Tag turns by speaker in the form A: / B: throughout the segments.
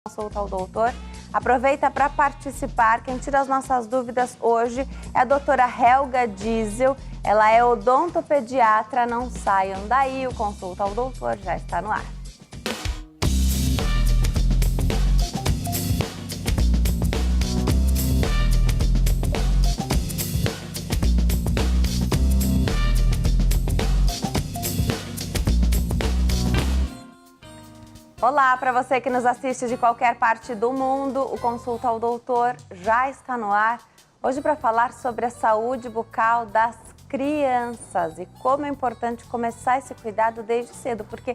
A: Consulta ao doutor. Aproveita para participar. Quem tira as nossas dúvidas hoje é a doutora Helga Diesel. Ela é odontopediatra. Não saiam daí, o Consulta ao Doutor já está no ar. Olá, para você que nos assiste de qualquer parte do mundo, o Consulta ao Doutor já está no ar. Hoje para falar sobre a saúde bucal das crianças e como é importante começar esse cuidado desde cedo, porque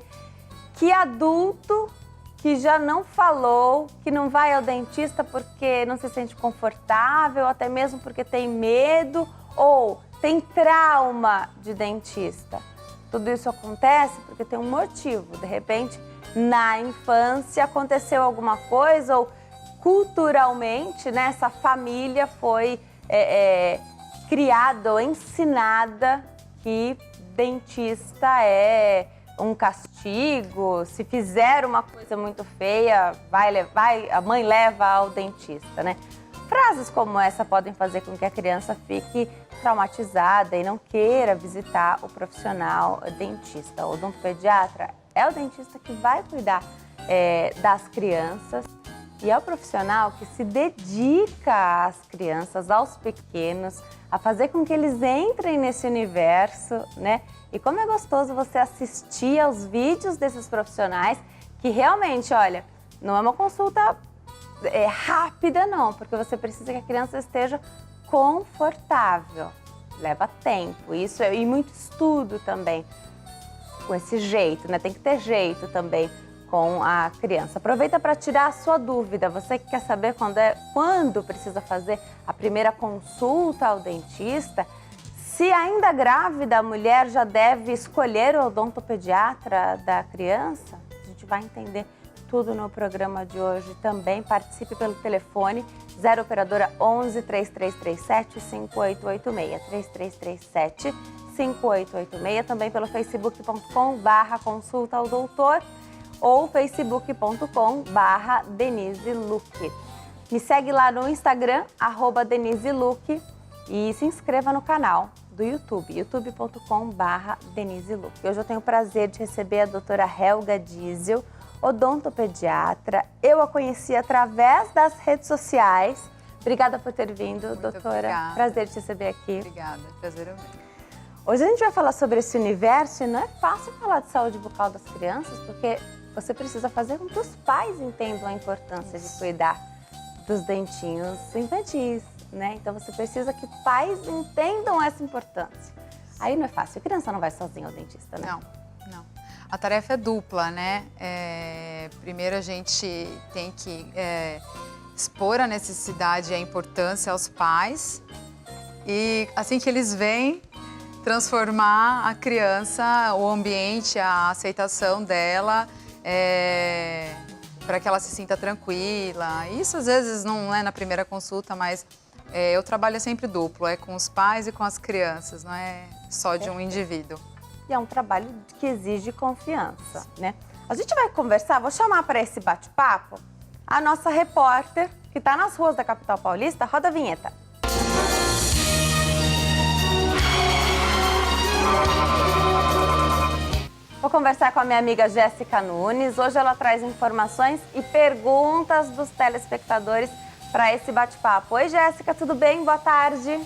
A: que adulto que já não falou, que não vai ao dentista porque não se sente confortável, até mesmo porque tem medo ou tem trauma de dentista. Tudo isso acontece porque tem um motivo, de repente, na infância aconteceu alguma coisa ou culturalmente, né, essa família foi criada ou ensinada que dentista é um castigo, se fizer uma coisa muito feia, a mãe leva ao dentista, né? Frases como essa podem fazer com que a criança fique traumatizada e não queira visitar o profissional dentista. O odontopediatra é o dentista que vai cuidar das crianças e é o profissional que se dedica às crianças, aos pequenos, a fazer com que eles entrem nesse universo, né? E como é gostoso você assistir aos vídeos desses profissionais que realmente, olha, não é uma consulta rápida não, porque você precisa que a criança esteja confortável. Leva tempo, isso e muito estudo também. Com esse jeito, né? Tem que ter jeito também com a criança. Aproveita para tirar a sua dúvida. Você que quer saber quando precisa fazer a primeira consulta ao dentista, se ainda grávida, a mulher já deve escolher o odontopediatra da criança? A gente vai entender tudo no programa de hoje também. Participe pelo telefone 0 operadora 11 3337 5886 3337 5886, também pelo facebook.com/consulta ao doutor ou facebook.com/Denise Luque. Me segue lá no Instagram, @Denise Luque, e se inscreva no canal do YouTube, youtube.com/Denise Luque. Hoje eu tenho o prazer de receber a doutora Helga Diesel, odontopediatra. Eu a conheci através das redes sociais. Obrigada por ter vindo,
B: Muito
A: doutora.
B: Obrigada.
A: Prazer te receber aqui.
B: Obrigada, prazer é meu.
A: Hoje a gente vai falar sobre esse universo e não é fácil falar de saúde bucal das crianças, porque você precisa fazer com que os pais entendam a importância de cuidar dos dentinhos infantis, né? Então você precisa que pais entendam essa importância. Aí não é fácil, a criança não vai sozinha ao dentista, né?
B: Não. A tarefa é dupla, né? Primeiro a gente tem que expor a necessidade e a importância aos pais e assim que eles vêm, transformar a criança, o ambiente, a aceitação dela, para que ela se sinta tranquila. Isso às vezes não é na primeira consulta, mas eu trabalho sempre duplo, é com os pais e com as crianças, não é só de um indivíduo.
A: E é um trabalho que exige confiança, né? A gente vai conversar, vou chamar para esse bate-papo a nossa repórter, que está nas ruas da capital paulista. Roda a vinheta. Vou conversar com a minha amiga Jéssica Nunes. Hoje ela traz informações e perguntas dos telespectadores para esse bate-papo. Oi, Jéssica, tudo bem? Boa tarde.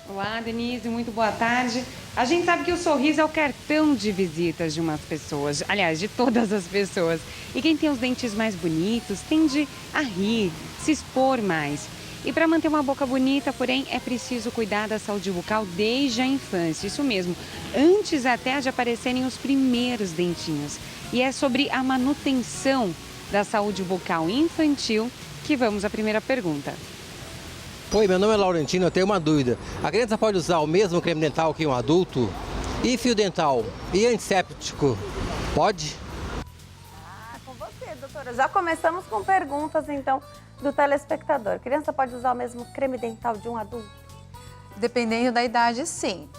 C: Olá, Denise, muito boa tarde. A gente sabe que o sorriso é o cartão de visitas de umas pessoas, aliás, de todas as pessoas. E quem tem os dentes mais bonitos tende a rir, se expor mais. E para manter uma boca bonita, porém, é preciso cuidar da saúde bucal desde a infância. Isso mesmo, antes até de aparecerem os primeiros dentinhos. E é sobre a manutenção da saúde bucal infantil que vamos à primeira pergunta.
D: Oi, meu nome é Laurentino, eu tenho uma dúvida. A criança pode usar o mesmo creme dental que um adulto? E fio dental? E antisséptico? Pode?
A: Com você, doutora. Já começamos com perguntas, então, do telespectador. Criança pode usar o mesmo creme dental de um adulto?
B: Dependendo da idade, sim.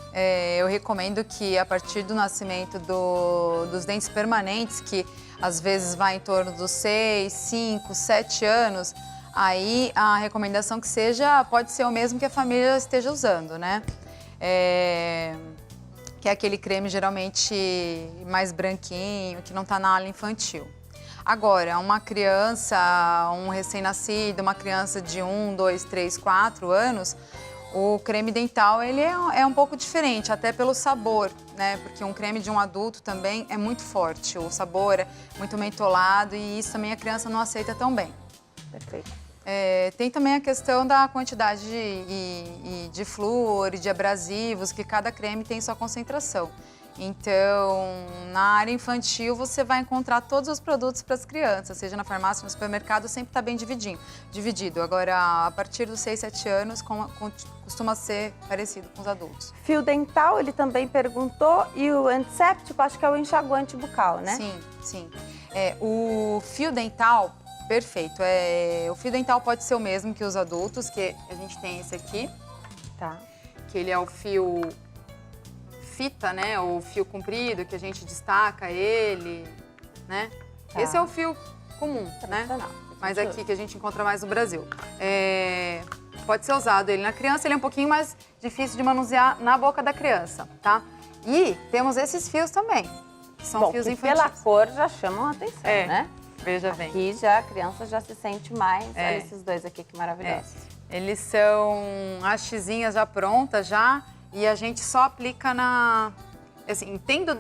B: Eu recomendo que a partir do nascimento dos dentes permanentes, que às vezes vai em torno dos 6, 5, 7 anos, aí a recomendação que seja, pode ser o mesmo que a família esteja usando, né? Que é aquele creme geralmente mais branquinho, que não está na ala infantil. Agora, uma criança, um recém-nascido, uma criança de 1, 2, 3, 4 anos, o creme dental ele é um pouco diferente, até pelo sabor, né? Porque um creme de um adulto também é muito forte, o sabor é muito mentolado e isso também a criança não aceita tão bem.
A: Perfeito.
B: Tem também a questão da quantidade de flúor e de abrasivos, que cada creme tem sua concentração. Então, na área infantil, você vai encontrar todos os produtos para as crianças, seja na farmácia, no supermercado, sempre está bem dividido. Agora, a partir dos 6, 7 anos, costuma ser parecido com os adultos.
A: Fio dental, ele também perguntou, e o antisséptico, acho que é o enxaguante bucal, né?
B: Sim. O fio dental, perfeito. O fio dental pode ser o mesmo que os adultos, que a gente tem esse aqui,
A: Tá.
B: que ele é o fio fita, né? O fio comprido, que a gente destaca ele, né?
A: Tá.
B: Esse é o fio comum, né?
A: Tradicional.
B: Mas aqui que a gente encontra mais no Brasil. Pode ser usado ele na criança, ele é um pouquinho mais difícil de manusear na boca da criança, tá? E temos esses fios também, que são fios
A: que
B: infantis.
A: pela cor já chamam a atenção, né?
B: Veja bem.
A: Aqui já a criança já se sente mais. Olha esses dois aqui, que maravilhosos.
B: Eles são hastezinhas já prontas, e a gente só aplica assim, tendo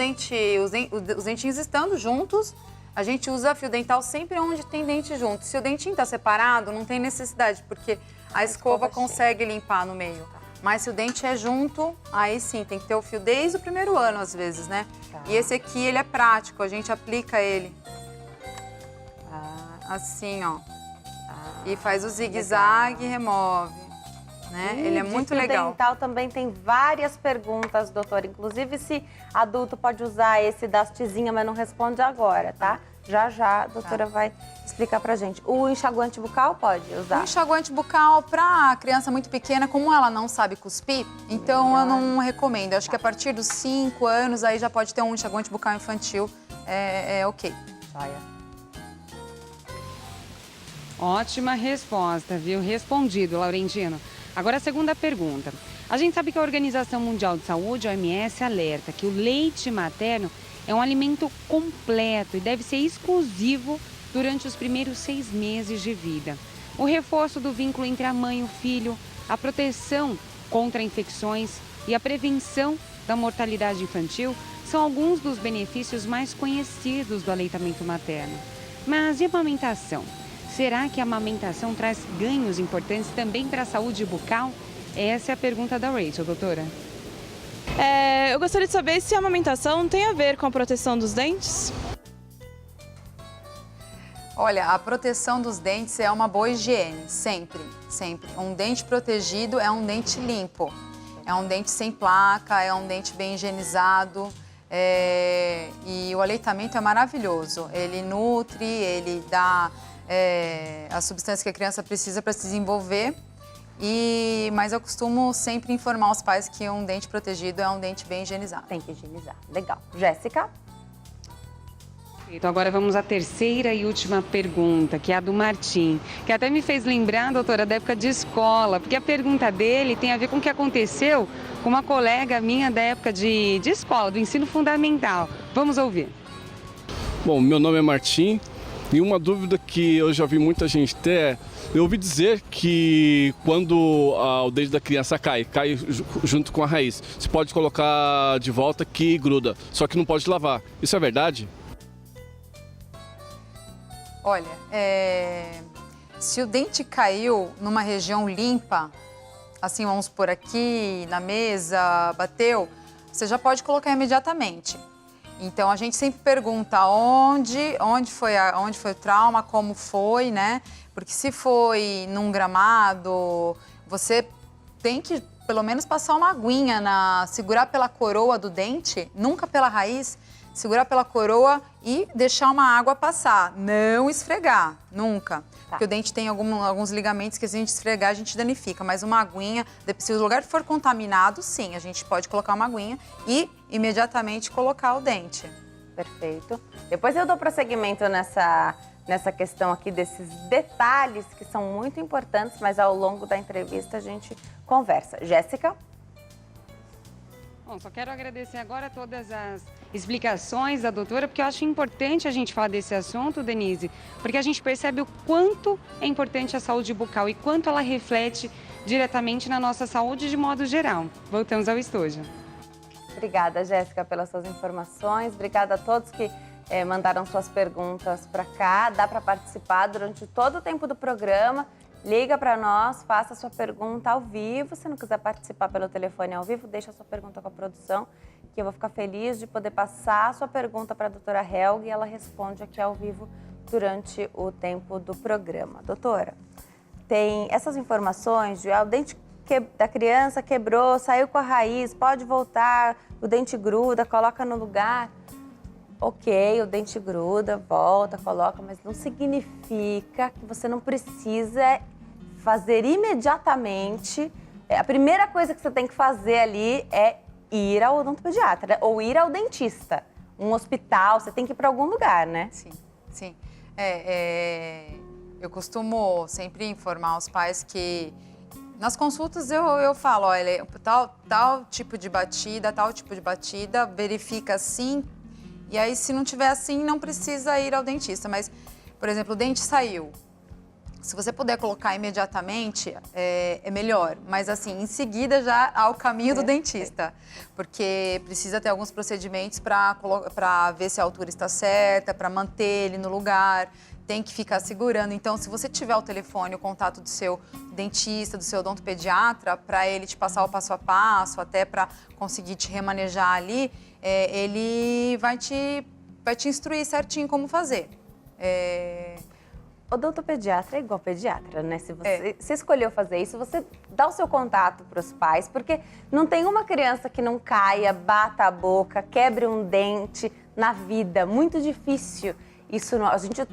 B: os dentinhos estando juntos, a gente usa fio dental sempre onde tem dente junto. Se o dentinho está separado, não tem necessidade, porque a escova consegue limpar no meio. Mas se o dente é junto, aí sim, tem que ter o fio desde o primeiro ano, às vezes, né?
A: Tá.
B: E esse aqui, ele é prático, a gente aplica ele assim, ó. E faz o zigue-zague e remove. Né? Ele é muito legal.
A: O dental também tem várias perguntas, doutora. Inclusive, se adulto pode usar esse da hastezinha, mas não responde agora, tá? Já a doutora vai explicar pra gente. O enxaguante bucal pode usar?
B: O enxaguante bucal para criança muito pequena, como ela não sabe cuspir, então eu não recomendo. Acho que a partir dos 5 anos aí já pode ter um enxaguante bucal infantil, ok.
A: Joia.
C: Ótima resposta, viu? Respondido, Laurentino. Agora a segunda pergunta. A gente sabe que a Organização Mundial de Saúde, a OMS, alerta que o leite materno é um alimento completo e deve ser exclusivo durante os primeiros 6 meses de vida. O reforço do vínculo entre a mãe e o filho, a proteção contra infecções e a prevenção da mortalidade infantil são alguns dos benefícios mais conhecidos do aleitamento materno. Mas e a amamentação? Será que a amamentação traz ganhos importantes também para a saúde bucal? Essa é a pergunta da Rachel, doutora.
E: Eu gostaria de saber se a amamentação tem a ver com a proteção dos dentes?
B: Olha, a proteção dos dentes é uma boa higiene, sempre. Um dente protegido é um dente limpo, é um dente sem placa, é um dente bem higienizado. E o aleitamento é maravilhoso, ele nutre, ele dá a substância que a criança precisa para se desenvolver. Mas eu costumo sempre informar os pais que um dente protegido é um dente bem higienizado.
A: Tem que higienizar. Legal. Jéssica?
C: Então agora vamos à terceira e última pergunta, que é a do Martim, que até me fez lembrar, doutora, da época de escola, porque a pergunta dele tem a ver com o que aconteceu com uma colega minha da época de escola, do ensino fundamental. Vamos ouvir.
F: Bom, meu nome é Martim. E uma dúvida que eu já vi muita gente ter, eu ouvi dizer que quando o dente da criança cai junto com a raiz, você pode colocar de volta que gruda, só que não pode lavar. Isso é verdade?
B: Olha, se o dente caiu numa região limpa, assim, vamos por aqui, na mesa, bateu, você já pode colocar imediatamente. Então, a gente sempre pergunta onde foi o trauma, como foi, né? Porque se foi num gramado, você tem que, pelo menos, passar uma aguinha, segurar pela coroa do dente, nunca pela raiz, segurar pela coroa e deixar uma água passar. Não esfregar, nunca. Tá. Porque o dente tem alguns ligamentos que se a gente esfregar, a gente danifica. Mas uma aguinha, se o lugar for contaminado, sim, a gente pode colocar uma aguinha e imediatamente colocar o dente.
A: Perfeito. Depois eu dou prosseguimento nessa questão aqui desses detalhes que são muito importantes, mas ao longo da entrevista a gente conversa. Jéssica?
C: Bom, só quero agradecer agora todas as explicações da doutora, porque eu acho importante a gente falar desse assunto, Denise, porque a gente percebe o quanto é importante a saúde bucal e quanto ela reflete diretamente na nossa saúde de modo geral. Voltamos ao estúdio.
A: Obrigada, Jéssica, pelas suas informações. Obrigada a todos que mandaram suas perguntas para cá. Dá para participar durante todo o tempo do programa. Liga para nós, faça sua pergunta ao vivo. Se não quiser participar pelo telefone ao vivo, deixa a sua pergunta com a produção, que eu vou ficar feliz de poder passar a sua pergunta para a doutora Helga e ela responde aqui ao vivo durante o tempo do programa. Doutora, tem essas informações de o dente da criança quebrou, saiu com a raiz, pode voltar, o dente gruda, coloca no lugar. Ok, o dente gruda, volta, coloca, mas não significa que você não precisa fazer imediatamente. A primeira coisa que você tem que fazer ali é ir ao odontopediatra, né? Ou ir ao dentista. Um hospital, você tem que ir para algum lugar, né?
B: Sim, sim. Eu costumo sempre informar os pais que nas consultas eu falo, olha, tal tipo de batida, verifica assim. E aí, se não tiver assim, não precisa ir ao dentista. Mas, por exemplo, o dente saiu. Se você puder colocar imediatamente, é melhor. Mas, assim, em seguida já ao caminho do dentista. Porque precisa ter alguns procedimentos para ver se a altura está certa, para manter ele no lugar. Tem que ficar segurando. Então, se você tiver o telefone, o contato do seu dentista, do seu odontopediatra, para ele te passar o passo a passo, até para conseguir te remanejar ali, ele vai te instruir certinho como fazer.
A: Odontopediatra é igual pediatra, né? Se você escolheu fazer isso, você dá o seu contato para os pais, porque não tem uma criança que não caia, bata a boca, quebre um dente na vida. Muito difícil. A gente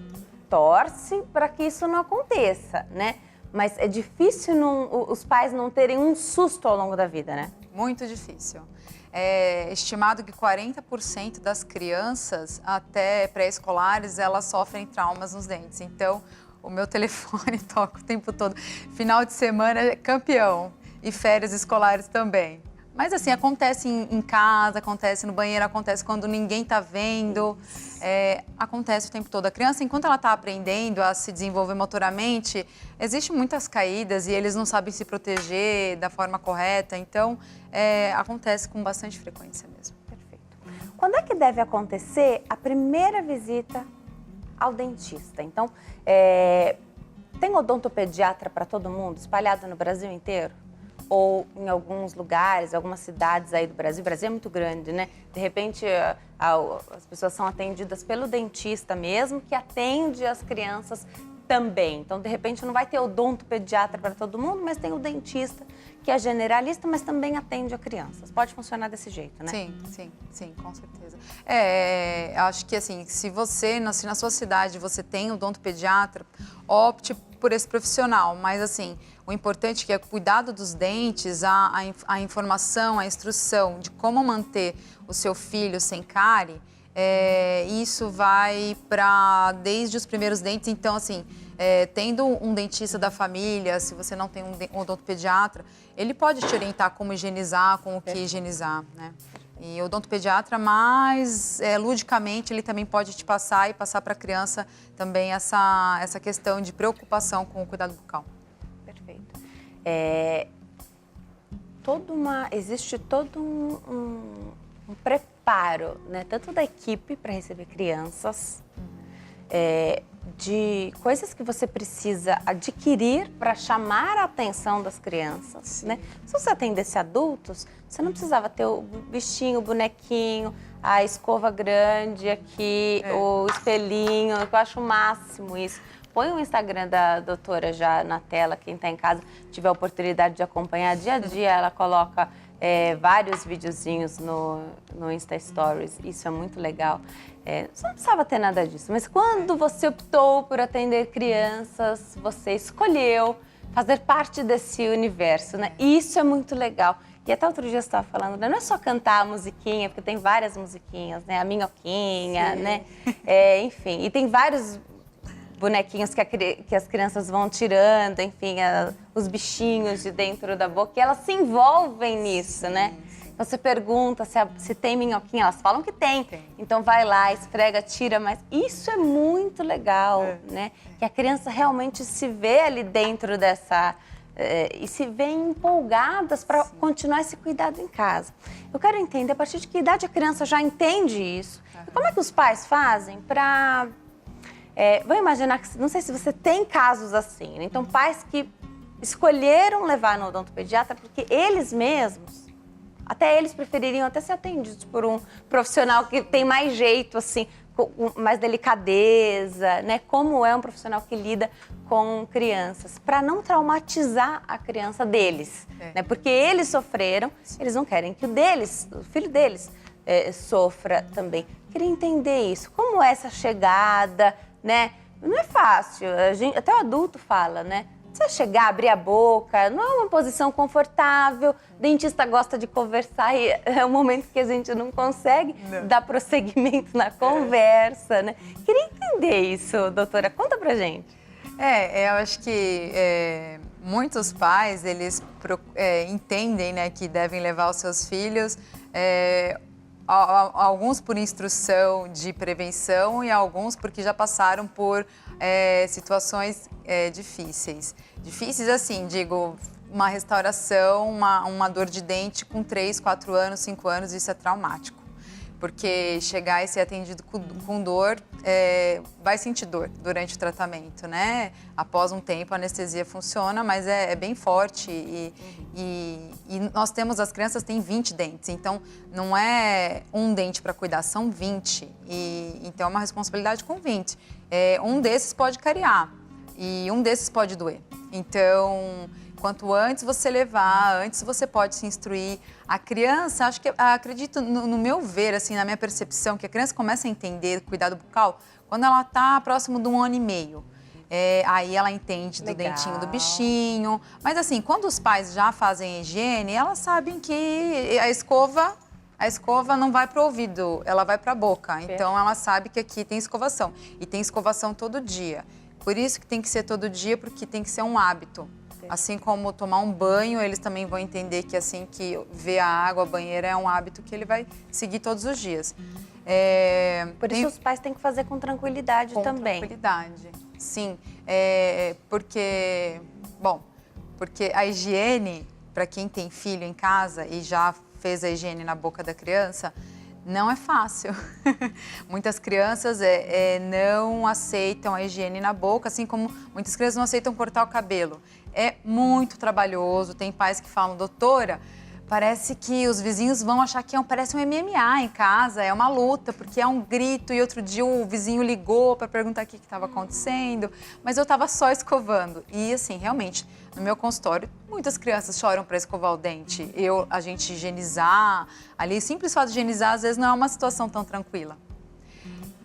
A: torce para que isso não aconteça, né? Mas é difícil os pais não terem um susto ao longo da vida, né?
B: Muito difícil. É estimado que 40% das crianças, até pré-escolares, elas sofrem traumas nos dentes. Então, o meu telefone toca o tempo todo. Final de semana é campeão. E férias escolares também. Mas assim, acontece em casa, acontece no banheiro, acontece quando ninguém está vendo. Acontece o tempo todo. A criança, enquanto ela está aprendendo a se desenvolver motoramente, existem muitas caídas e eles não sabem se proteger da forma correta. Então, acontece com bastante frequência mesmo.
A: Perfeito. Quando é que deve acontecer a primeira visita ao dentista? Então, tem odontopediatra para todo mundo, espalhado no Brasil inteiro? Ou em alguns lugares, algumas cidades aí do Brasil. O Brasil é muito grande, né? De repente, as pessoas são atendidas pelo dentista mesmo, que atende as crianças também. Então, de repente, não vai ter odontopediatra para todo mundo, mas tem o dentista, que é generalista, mas também atende a crianças. Pode funcionar desse jeito, né?
B: Sim, com certeza. Acho que assim, se na sua cidade você tem odontopediatra, opte por esse profissional, mas assim, o importante é que é o cuidado dos dentes, a informação, a instrução de como manter o seu filho sem cárie, isso vai desde os primeiros dentes. Então, assim, tendo um dentista da família, se você não tem um odontopediatra, ele pode te orientar como higienizar, com o que higienizar, né? E o odontopediatra, mais ludicamente, ele também pode te passar para a criança também essa questão de preocupação com o cuidado bucal.
A: Perfeito. Existe todo um preparo, né? Tanto da equipe para receber crianças, de coisas que você precisa adquirir para chamar a atenção das crianças, né? Se você atendesse adultos, você não precisava ter o bichinho, o bonequinho, a escova grande aqui, o espelhinho. Eu acho o máximo isso. Põe o Instagram da doutora já na tela, quem está em casa tiver a oportunidade de acompanhar dia a dia, ela coloca vários videozinhos no Insta Stories. Isso é muito legal. Você não precisava ter nada disso, mas quando você optou por atender crianças, você escolheu fazer parte desse universo, né? Isso é muito legal. que até outro dia você estava falando, né? Não é só cantar a musiquinha, porque tem várias musiquinhas, né? A minhoquinha, né? Enfim, e tem vários bonequinhos que as crianças vão tirando, enfim, os bichinhos de dentro da boca, e elas se envolvem nisso, né? Você pergunta se tem minhoquinha, elas falam que tem. Então vai lá, esfrega, tira, mas isso é muito legal, né? Que a criança realmente se vê ali dentro dessa... e se veem empolgadas para continuar esse cuidado em casa. Eu quero entender a partir de que idade a criança já entende isso. E como é que os pais fazem para... vou imaginar que, não sei se você tem casos assim, né? Então pais que escolheram levar no odontopediatra porque eles mesmos, até eles prefeririam até ser atendidos por um profissional que tem mais jeito, assim, com mais delicadeza, né? Como é um profissional que lida com crianças, para não traumatizar a criança deles, né? Porque eles sofreram, eles não querem que o filho deles sofra também. Queria entender isso, como é essa chegada, né? Não é fácil, até o adulto fala, né? Você chegar, abrir a boca, não é uma posição confortável, o dentista gosta de conversar e é um momento que a gente não consegue dar prosseguimento na conversa, né? Queria entender isso, doutora, conta pra gente.
B: Eu acho que muitos pais, eles entendem, né, que devem levar os seus filhos, alguns por instrução de prevenção e alguns porque já passaram por situações difíceis. Difíceis assim, digo, uma restauração, uma dor de dente com 3, 4 anos, 5 anos, isso é traumático. Porque chegar e ser atendido com dor, vai sentir dor durante o tratamento, né? Após um tempo a anestesia funciona, mas é bem forte e nós temos, as crianças têm 20 dentes, então não é um dente para cuidar, são 20. Então é uma responsabilidade com 20. Um desses pode cariar e um desses pode doer. Então, quanto antes você levar, antes você pode se instruir. A criança, acredito no meu ver, assim, na minha percepção, que a criança começa a entender cuidado bucal quando ela está próximo de 1 ano e meio. Aí ela entende do dentinho do bichinho. Mas assim, quando os pais já fazem a higiene, elas sabem que a escova não vai para o ouvido, ela vai para a boca. Então ela sabe que aqui tem escovação. E tem escovação todo dia. Por isso que tem que ser todo dia, porque tem que ser um hábito. Assim como tomar um banho, eles também vão entender que assim que ver a água, a banheira é um hábito que ele vai seguir todos os dias.
A: Por isso os pais têm que fazer com tranquilidade também.
B: Com tranquilidade, sim. Porque a higiene, para quem tem filho em casa e já fez a higiene na boca da criança, não é fácil. Muitas crianças não aceitam a higiene na boca, assim como muitas crianças não aceitam cortar o cabelo. É muito trabalhoso, tem pais que falam, doutora, parece que os vizinhos vão achar que parece um MMA em casa, é uma luta, porque é um grito, e outro dia o vizinho ligou para perguntar o que estava acontecendo, mas eu estava só escovando. E assim, realmente, no meu consultório, muitas crianças choram para escovar o dente. A gente higienizar, ali, simples fato de higienizar, às vezes não é uma situação tão tranquila.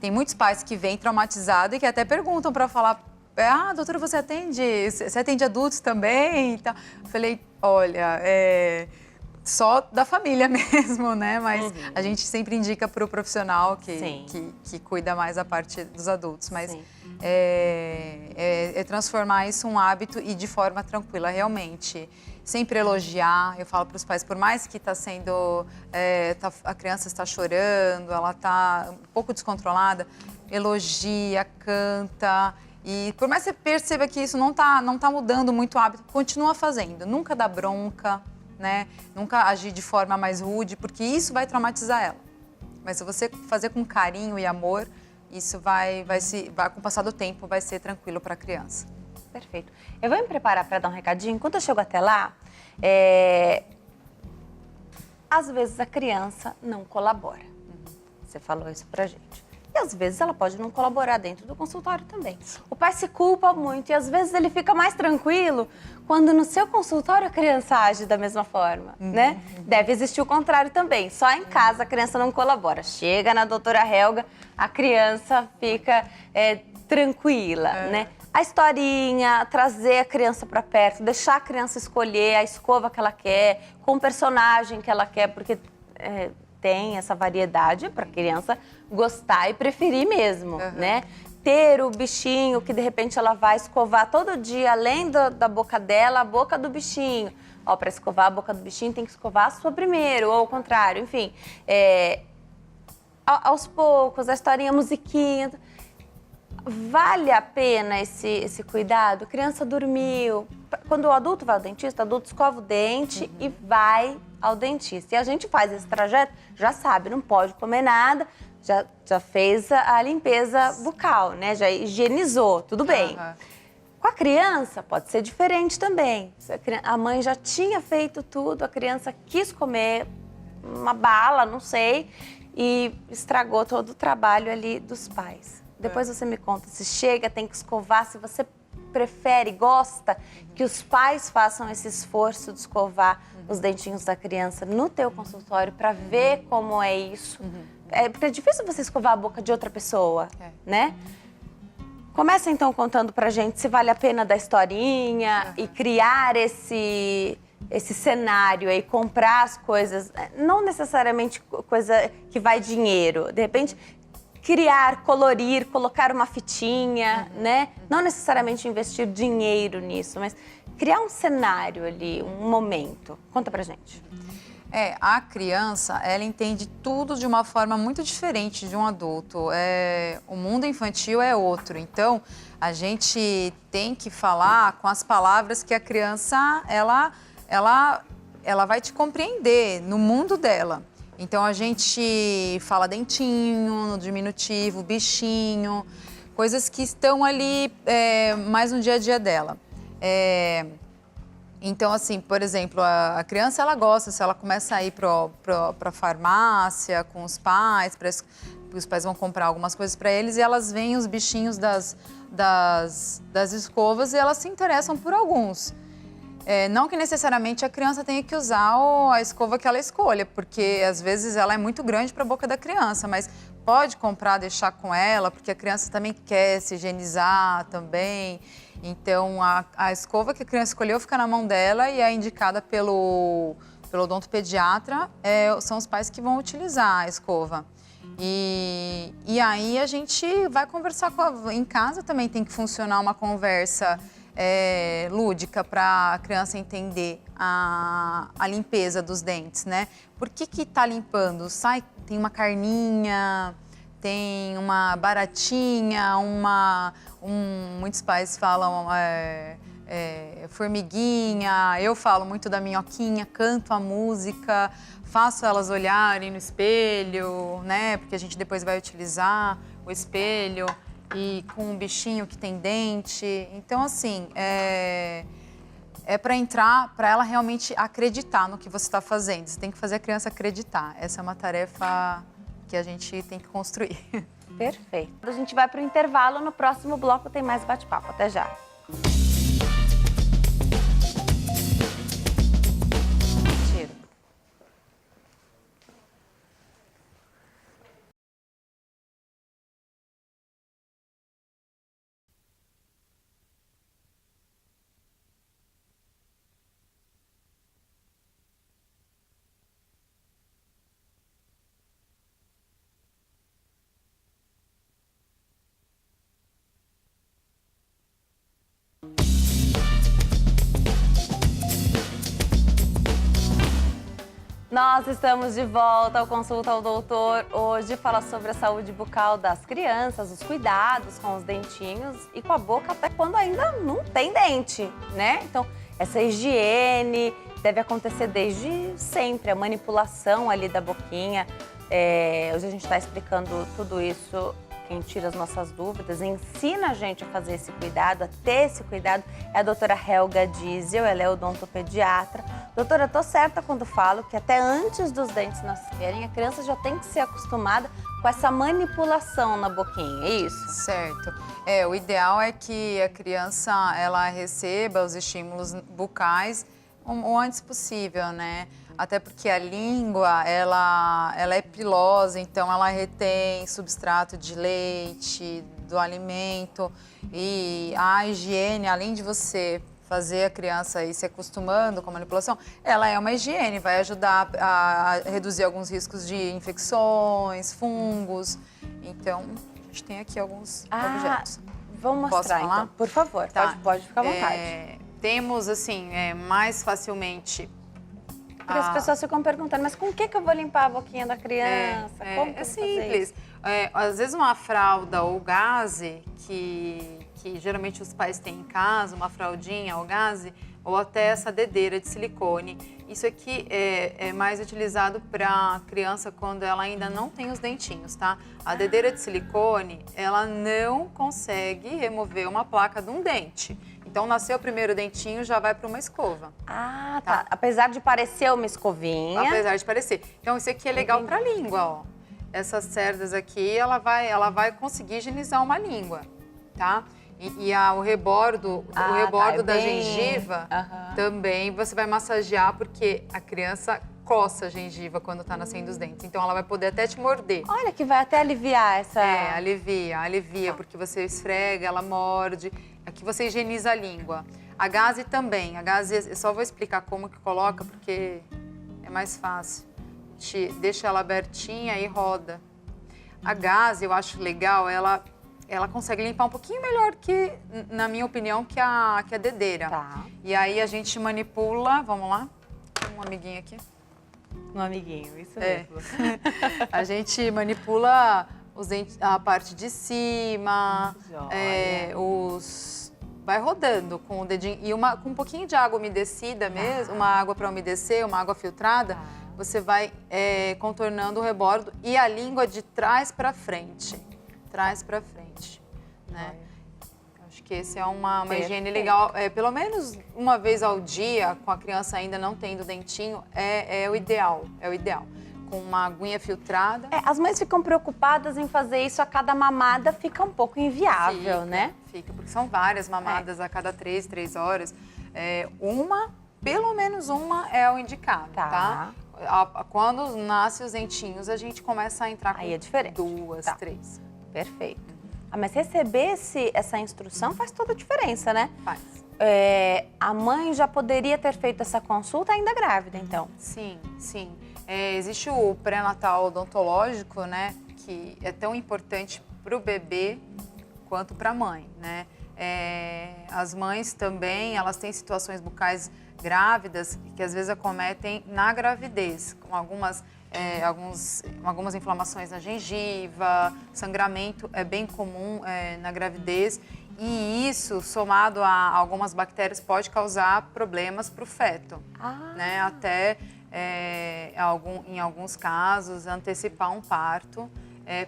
B: Tem muitos pais que vêm traumatizados e que até perguntam para falar, doutora, você atende adultos também? Então, eu falei, olha, só da família mesmo, né? Mas a gente sempre indica para o profissional que cuida mais da parte dos adultos. Mas transformar isso em um hábito e de forma tranquila, realmente. Sempre elogiar. Eu falo para os pais, por mais que está sendo... a criança está chorando, ela está um pouco descontrolada, elogia, canta. E por mais que você perceba que isso não tá mudando muito o hábito, continua fazendo. Nunca dá bronca, né? Nunca agir de forma mais rude, porque isso vai traumatizar ela. Mas se você fazer com carinho e amor, isso vai com o passar do tempo, vai ser tranquilo para a criança.
A: Perfeito. Eu vou me preparar para dar um recadinho. Enquanto eu chego até lá, às vezes a criança não colabora. Você falou isso pra gente. E às vezes ela pode não colaborar dentro do consultório também. O pai se culpa muito e às vezes ele fica mais tranquilo quando no seu consultório a criança age da mesma forma, né? Deve existir o contrário também. Só em casa a criança não colabora. Chega na doutora Helga, a criança fica tranquila, né? A historinha, trazer a criança para perto, deixar a criança escolher a escova que ela quer, com o personagem que ela quer, porque tem essa variedade para a criança gostar e preferir mesmo, né? Ter o bichinho que de repente ela vai escovar todo dia, além da boca dela, a boca do bichinho. Ó, para escovar a boca do bichinho tem que escovar a sua primeiro, ou ao contrário, enfim. Aos poucos, a historinha, a musiquinha. Vale a pena esse cuidado? A criança dormiu. Quando o adulto vai ao dentista, o adulto escova o dente e vai ao dentista. E a gente faz esse trajeto, já sabe, não pode comer nada, já fez a limpeza bucal, né? Já higienizou, tudo bem. Com a criança pode ser diferente também. A mãe já tinha feito tudo, a criança quis comer uma bala, não sei, e estragou todo o trabalho ali dos pais. Depois você me conta se chega, tem que escovar, se você prefere, gosta que os pais façam esse esforço de escovar os dentinhos da criança no teu consultório para ver como é isso. Porque é difícil você escovar a boca de outra pessoa, né? Começa então contando pra gente se vale a pena dar historinha e criar esse cenário aí, comprar as coisas, não necessariamente coisa que vai dinheiro, de repente criar, colorir, colocar uma fitinha, né? Não necessariamente investir dinheiro nisso, mas criar um cenário ali, um momento. Conta pra gente.
B: A criança, ela entende tudo de uma forma muito diferente de um adulto. O mundo infantil é outro, então a gente tem que falar com as palavras que a criança, ela vai te compreender no mundo dela. Então a gente fala dentinho, no diminutivo, bichinho, coisas que estão ali mais no dia a dia dela. Então, assim, por exemplo, a criança, ela gosta, se ela começa a ir para a farmácia com os pais, os pais vão comprar algumas coisas para eles e elas veem os bichinhos das escovas e elas se interessam por alguns. Não que necessariamente a criança tenha que usar a escova que ela escolha, porque às vezes ela é muito grande para a boca da criança, mas pode comprar, deixar com ela, porque a criança também quer se higienizar também. Então, a escova que a criança escolheu fica na mão dela e é indicada pelo odontopediatra, são os pais que vão utilizar a escova. E aí a gente vai conversar em casa também tem que funcionar uma conversa lúdica para a criança entender a limpeza dos dentes, né? Por que tá limpando? Tem uma carninha, tem uma baratinha, muitos pais falam formiguinha, eu falo muito da minhoquinha, canto a música, faço elas olharem no espelho, né? Porque a gente depois vai utilizar o espelho e com um bichinho que tem dente. Então, assim, para ela realmente acreditar no que você está fazendo. Você tem que fazer a criança acreditar. Essa é uma tarefa que a gente tem que construir.
A: Perfeito. A gente vai para o intervalo, no próximo bloco tem mais bate-papo. Até já. Nós estamos de volta ao Consulta ao Doutor. Hoje fala sobre a saúde bucal das crianças, os cuidados com os dentinhos e com a boca até quando ainda não tem dente, né? Então, essa higiene deve acontecer desde sempre, a manipulação ali da boquinha. Hoje a gente está explicando tudo isso, quem tira as nossas dúvidas, ensina a gente a fazer esse cuidado, a ter esse cuidado, é a doutora Helga Diesel, ela é odontopediatra. Doutora, tô certa quando falo que até antes dos dentes nascerem, a criança já tem que ser acostumada com essa manipulação na boquinha, é isso?
B: Certo. O ideal é que a criança, ela receba os estímulos bucais o antes possível, né? Até porque a língua, ela é pilosa, então ela retém substrato de leite, do alimento. E a higiene, além de você fazer a criança ir se acostumando com a manipulação, ela é uma higiene, vai ajudar a reduzir alguns riscos de infecções, fungos. Então, a gente tem aqui alguns objetos.
A: Vamos
B: Posso
A: mostrar,
B: falar?
A: então. Por favor,
B: Tá.
A: pode ficar à vontade.
B: Temos, assim, mais facilmente...
A: Porque as pessoas ficam perguntando, mas com o que eu vou limpar a boquinha da criança? Como que eu vou fazer
B: simples.
A: isso?
B: Às vezes uma fralda ou gaze, que geralmente os pais têm em casa, uma fraldinha ou gaze, ou até essa dedeira de silicone. Isso aqui é mais utilizado para criança quando ela ainda não tem os dentinhos, tá? A dedeira de silicone, ela não consegue remover uma placa de um dente. Então, nasceu o primeiro dentinho, já vai para uma escova.
A: Ah, tá. Apesar de parecer uma escovinha.
B: Apesar de parecer. Então, isso aqui é legal para a língua, ó. Essas cerdas aqui, ela vai conseguir higienizar uma língua, tá? O rebordo, da
A: bem...
B: gengiva também você vai massagear, porque a criança coça a gengiva quando tá nascendo os dentes. Então, ela vai poder até te morder.
A: Olha que vai até aliviar essa...
B: Alivia, porque você esfrega, ela morde. Aqui você higieniza a língua. A gaze também. A gaze, eu só vou explicar como que coloca, porque é mais fácil. A gente deixa ela abertinha e roda. A gaze, eu acho legal, ela consegue limpar um pouquinho melhor que, na minha opinião, que a dedeira.
A: Tá.
B: E aí a gente manipula, vamos lá, tem um amiguinho aqui.
A: Um amiguinho, isso mesmo.
B: A gente manipula os dentes, a parte de cima, vai rodando com o dedinho e com um pouquinho de água umedecida mesmo, uma água para umedecer, uma água filtrada, você vai contornando o rebordo e a língua de trás para frente, né? Acho que esse é uma higiene legal, pelo menos uma vez ao dia, com a criança ainda não tendo dentinho, é o ideal, com uma aguinha filtrada.
A: As mães ficam preocupadas em fazer isso a cada mamada, fica um pouco inviável, né?
B: Fica, porque são várias mamadas a cada 3 horas. Pelo menos uma é o indicado, tá? Quando nasce os dentinhos, a gente começa a entrar com 2, 3.
A: Perfeito. Mas receber essa instrução faz toda a diferença, né?
B: Faz.
A: A mãe já poderia ter feito essa consulta ainda grávida, então?
B: Sim. Existe o pré-natal odontológico, né? Que é tão importante para o bebê quanto para a mãe, né? As mães também, elas têm situações bucais grávidas que às vezes acometem na gravidez, com algumas inflamações na gengiva, sangramento é bem comum na gravidez. E isso, somado a algumas bactérias, pode causar problemas para o feto, né? Até, em alguns casos, antecipar um parto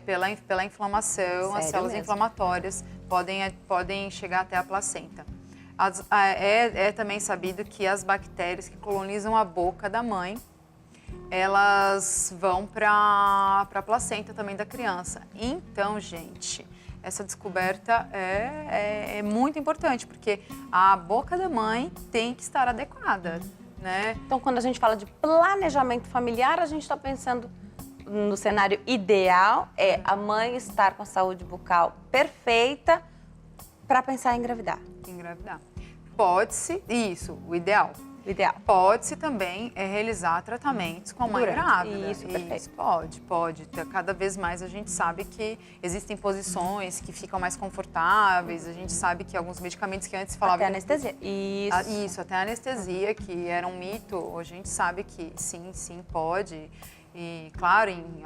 B: pela inflamação. As células inflamatórias podem chegar até a placenta. É também sabido que as bactérias que colonizam a boca da mãe, elas vão para a placenta também da criança. Então, gente, essa descoberta é muito importante, porque a boca da mãe tem que estar adequada, né?
A: Então, quando a gente fala de planejamento familiar, a gente está pensando no cenário ideal, a mãe estar com a saúde bucal perfeita para pensar em engravidar.
B: Pode-se, isso, o ideal. Pode-se também realizar tratamentos com a mãe grávida.
A: Isso, perfeito.
B: Pode. Cada vez mais a gente sabe que existem posições que ficam mais confortáveis. A gente sabe que alguns medicamentos que antes falavam...
A: Até anestesia.
B: Isso, até anestesia, que era um mito. Hoje a gente sabe que sim, pode. E, claro, em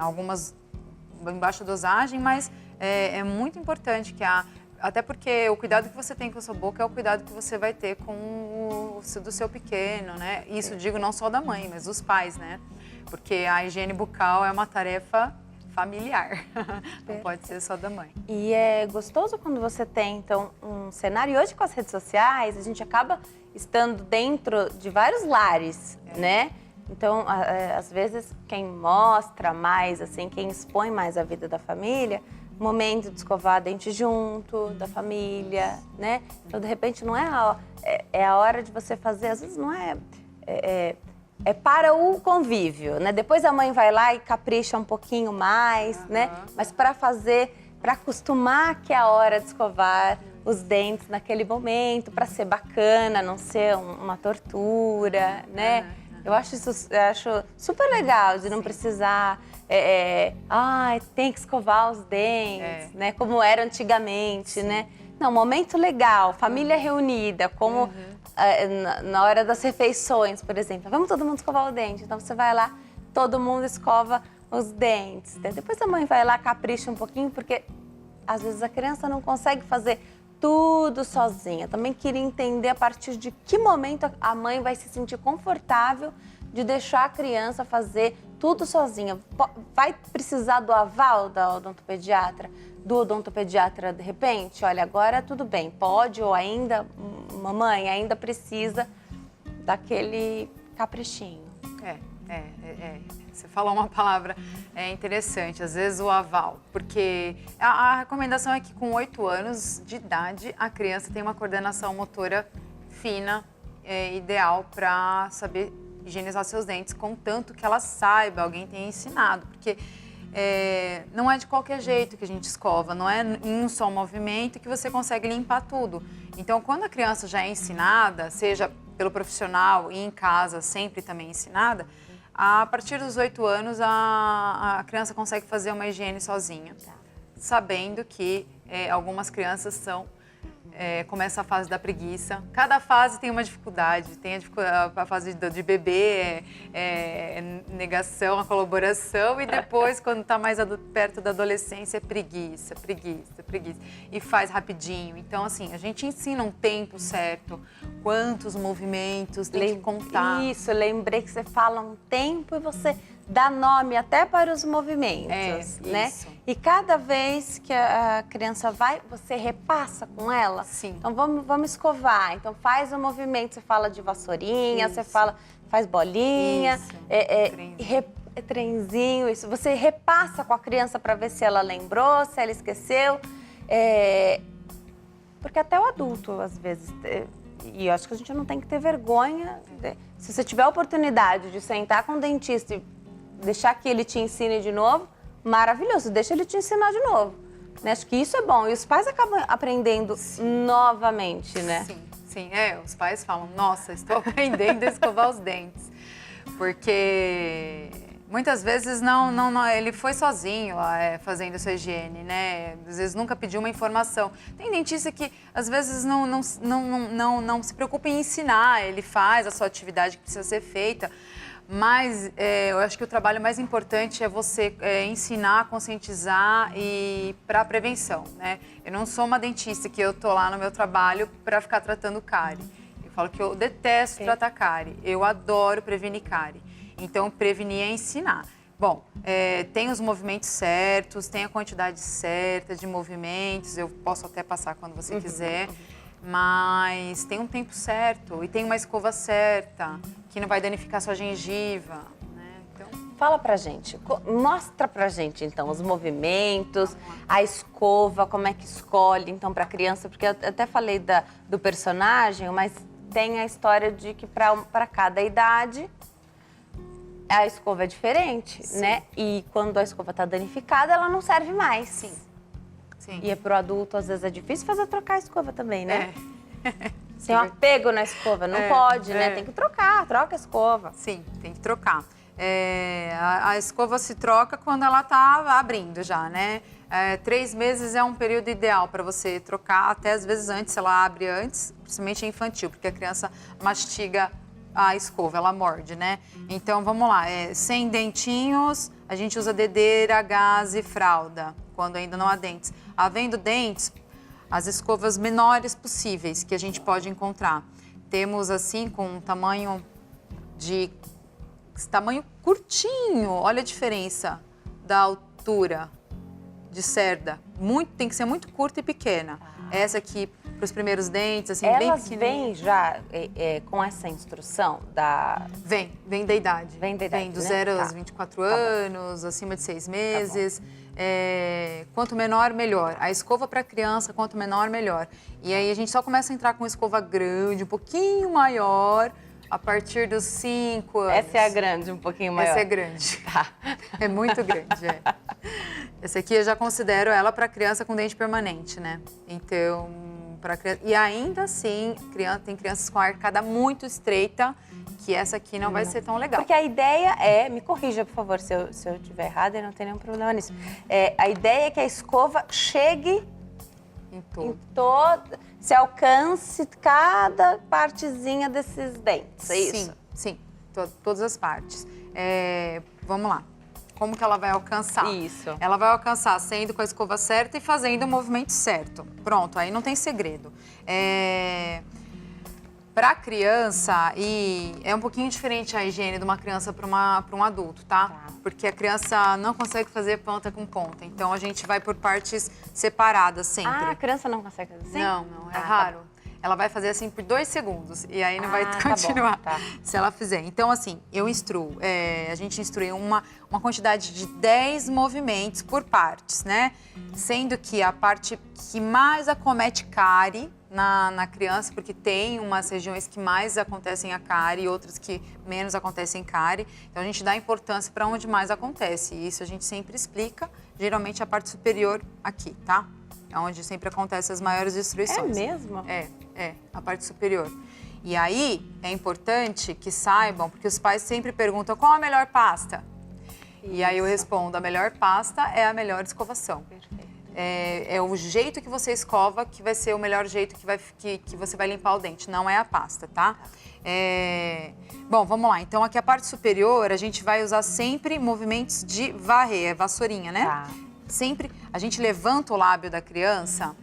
B: baixa dosagem, mas é muito importante que até porque o cuidado que você tem com a sua boca é o cuidado que você vai ter do seu pequeno, né? Isso digo não só da mãe, mas dos pais, né? Porque a higiene bucal é uma tarefa familiar, não pode ser só da mãe.
A: E é gostoso quando você tem, então, um cenário. E hoje com as redes sociais, a gente acaba estando dentro de vários lares, né? Então, às vezes, quem mostra mais, assim, quem expõe mais a vida da família, momento de escovar dente junto, da família, né? Então, de repente, não é a hora de você fazer, às vezes não é para o convívio, né? Depois a mãe vai lá e capricha um pouquinho mais, né? Mas para fazer para acostumar que é a hora de escovar os dentes naquele momento, para ser bacana, não ser uma tortura, né? Eu acho super legal de não precisar, tem que escovar os dentes, né? Como era antigamente, né? Não, momento legal, família reunida, como na hora das refeições, por exemplo. Vamos todo mundo escovar o dente. Então você vai lá, todo mundo escova os dentes. Depois a mãe vai lá, capricha um pouquinho, porque às vezes a criança não consegue fazer tudo sozinha. Também queria entender a partir de que momento a mãe vai se sentir confortável de deixar a criança fazer tudo sozinha. Vai precisar do aval da odontopediatra? Do odontopediatra, de repente? Olha, agora tudo bem, pode, ou ainda, mamãe, ainda precisa daquele caprichinho.
B: Você falou uma palavra interessante, às vezes o aval, porque a recomendação é que com 8 anos de idade a criança tem uma coordenação motora fina, ideal para saber higienizar seus dentes, contanto que ela saiba, alguém tenha ensinado, porque não é de qualquer jeito que a gente escova, não é em um só movimento que você consegue limpar tudo. Então, quando a criança já é ensinada, seja pelo profissional e em casa sempre também ensinada, a partir dos 8 anos a criança consegue fazer uma higiene sozinha, sabendo que algumas crianças começa a fase da preguiça. Cada fase tem uma dificuldade. Tem a fase de bebê, negação, a colaboração, e depois, quando está mais perto da adolescência, é preguiça. E faz rapidinho. Então, assim, a gente ensina um tempo certo, quantos movimentos, tem que contar.
A: Isso, lembrei que você fala um tempo e você dá nome até para os movimentos, né?
B: Isso.
A: E cada vez que a criança vai, você repassa com ela?
B: Sim.
A: Então vamos escovar. Então faz o movimento, você fala de vassourinha,
B: Isso.
A: você faz bolinha, trenzinho, isso. Você repassa com a criança para ver se ela lembrou, se ela esqueceu. Porque até o adulto, às vezes, e eu acho que a gente não tem que ter vergonha. Se você tiver a oportunidade de sentar com o dentista e deixar que ele te ensine de novo, maravilhoso, deixa ele te ensinar de novo. Né? Acho que isso é bom. E os pais acabam aprendendo novamente, né?
B: Sim. Os pais falam, nossa, estou aprendendo a escovar os dentes. Porque muitas vezes ele foi sozinho fazendo sua higiene, né? Às vezes nunca pediu uma informação. Tem dentista que às vezes não se preocupa em ensinar, ele faz a sua atividade que precisa ser feita. Mas eu acho que o trabalho mais importante é você ensinar, conscientizar e para a prevenção, né? Eu não sou uma dentista que eu tô lá no meu trabalho para ficar tratando cárie. Eu falo que eu detesto tratar cárie, eu adoro prevenir cárie. Então, prevenir é ensinar. Bom, tem os movimentos certos, tem a quantidade certa de movimentos, eu posso até passar quando você quiser. Mas tem um tempo certo e tem uma escova certa, que não vai danificar sua gengiva, né? Então...
A: Fala pra gente, mostra pra gente, então, os movimentos, a escova, como é que escolhe, então, pra criança, porque eu até falei do personagem, mas tem a história de que pra cada idade a escova é diferente, né? E quando a escova tá danificada, ela não serve mais.
B: Sim.
A: E pro adulto, às vezes, é difícil trocar a escova também, né? Tem um apego na escova, não pode, né? Tem que troca a escova.
B: Sim, tem que trocar. A escova se troca quando ela tá abrindo já, né? 3 meses é um período ideal para você trocar, até às vezes antes, ela abre antes, principalmente infantil, porque a criança mastiga a escova, ela morde, né? Então, vamos lá, sem dentinhos, a gente usa dedeira, gaze e fralda, quando ainda não há dentes. Havendo dentes, as escovas menores possíveis que a gente pode encontrar. Temos, assim, com um tamanho curtinho, olha a diferença da altura de cerda. Tem que ser muito curta e pequena. Essa aqui, para os primeiros dentes, assim, bem pequenininha.
A: Elas vêm já com essa instrução da...
B: Vem da idade.
A: Vem da idade,
B: Vem do
A: né?
B: 0 aos 24 anos, acima de 6 meses. Quanto menor, melhor. A escova para criança, quanto menor, melhor. E aí a gente só começa a entrar com escova grande, um pouquinho maior, a partir dos 5 anos.
A: Essa é a grande, um pouquinho maior.
B: Essa é grande.
A: Tá.
B: É muito grande, Essa aqui eu já considero ela para criança com dente permanente, né? Então, para criança... E ainda assim, tem crianças com a arcada muito estreita, que essa aqui não vai ser tão legal.
A: Porque a ideia é, me corrija, por favor, se eu estiver errada, e não tem nenhum problema nisso. A ideia é que a escova chegue
B: Em
A: em todo, se alcance cada partezinha desses dentes, é isso?
B: Sim, todas as partes. Vamos lá. Como que ela vai alcançar?
A: Isso.
B: Ela vai alcançar saindo com a escova certa e fazendo o movimento certo. Pronto, aí não tem segredo. Para criança, e é um pouquinho diferente a higiene de uma criança para um adulto, tá? Porque a criança não consegue fazer ponta com ponta. Então, a gente vai por partes separadas sempre.
A: Ah, a criança não consegue fazer assim?
B: Não, é raro. Ela vai fazer assim por 2 segundos e aí não vai continuar se ela fizer. Então, assim, eu instruo, a gente instrui uma quantidade de 10 movimentos por partes, né? Sendo que a parte que mais acomete cárie na criança, porque tem umas regiões que mais acontecem a cárie e outras que menos acontecem cárie. Então, a gente dá importância para onde mais acontece. E isso a gente sempre explica, geralmente a parte superior aqui, tá? É onde sempre acontecem as maiores destruições.
A: É mesmo?
B: A parte superior. E aí, é importante que saibam, porque os pais sempre perguntam qual a melhor pasta. Isso. E aí eu respondo, a melhor pasta é a melhor escovação.
A: Perfeito.
B: É o jeito que você escova que vai ser o melhor jeito que você vai limpar o dente, não é a pasta, tá? Bom, vamos lá. Então, aqui a parte superior, a gente vai usar sempre movimentos de varrer, vassourinha, né?
A: Tá.
B: Sempre, a gente levanta o lábio da criança,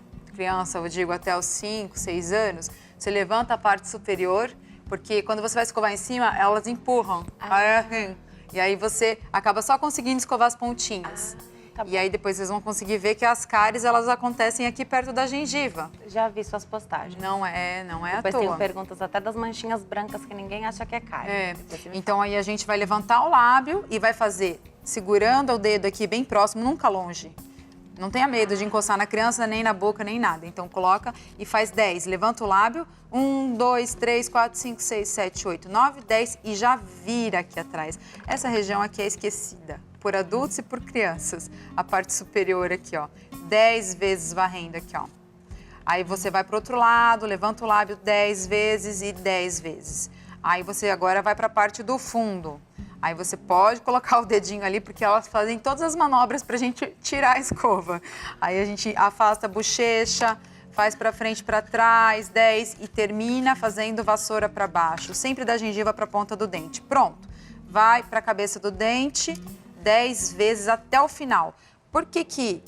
B: eu digo até os 5, 6 anos, você levanta a parte superior, porque quando você vai escovar em cima, elas empurram. E aí você acaba só conseguindo escovar as pontinhas.
A: Tá bom.
B: E aí depois vocês vão conseguir ver que as cáries, elas acontecem aqui perto da gengiva.
A: Já vi suas postagens.
B: Não é
A: Depois
B: à
A: tem
B: toa.
A: perguntas até das manchinhas brancas que ninguém acha que é cárie.
B: Então aí a gente vai levantar o lábio e vai fazer segurando o dedo aqui bem próximo, nunca longe. Não tenha medo de encostar na criança, nem na boca, nem nada. Então coloca e faz 10. Levanta o lábio. 1, 2, 3, 4, 5, 6, 7, 8, 9, 10 e já vira aqui atrás. Essa região aqui é esquecida por adultos e por crianças. A parte superior aqui, ó. 10 vezes varrendo aqui, ó. Aí você vai para o outro lado, levanta o lábio 10 vezes e 10 vezes. Aí você agora vai para a parte do fundo. Aí você pode colocar o dedinho ali, porque elas fazem todas as manobras para a gente tirar a escova. Aí a gente afasta a bochecha, faz para frente, para trás, 10 e termina fazendo vassoura para baixo. Sempre da gengiva para a ponta do dente. Pronto. Vai para a cabeça do dente 10 vezes até o final. Por que que...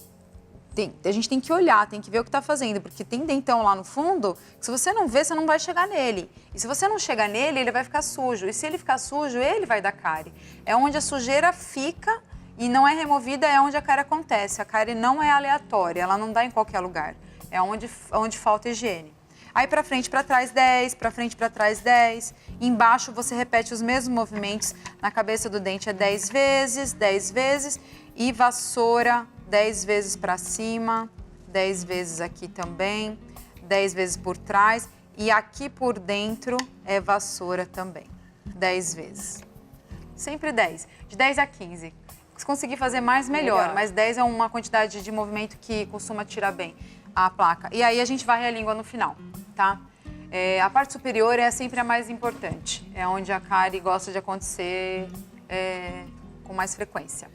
B: a gente tem que olhar, tem que ver o que está fazendo, porque tem dentão lá no fundo que se você não ver, você não vai chegar nele. E se você não chegar nele, ele vai ficar sujo. E se ele ficar sujo, ele vai dar cárie. É onde a sujeira fica e não é removida, é onde a cárie acontece. A cárie não é aleatória, ela não dá em qualquer lugar. É onde falta higiene. Aí para frente, para trás, 10, para frente, para trás, 10. Embaixo você repete os mesmos movimentos. Na cabeça do dente é 10 vezes. E vassoura 10 vezes para cima, 10 vezes aqui também, 10 vezes por trás. E aqui por dentro é vassoura também, 10 vezes. Sempre 10, de 10 a 15. Se conseguir fazer mais, melhor. Mas 10 é uma quantidade de movimento que costuma tirar bem a placa. E aí a gente varre a língua no final, tá? A parte superior é sempre a mais importante. É onde a cárie gosta de acontecer com mais frequência.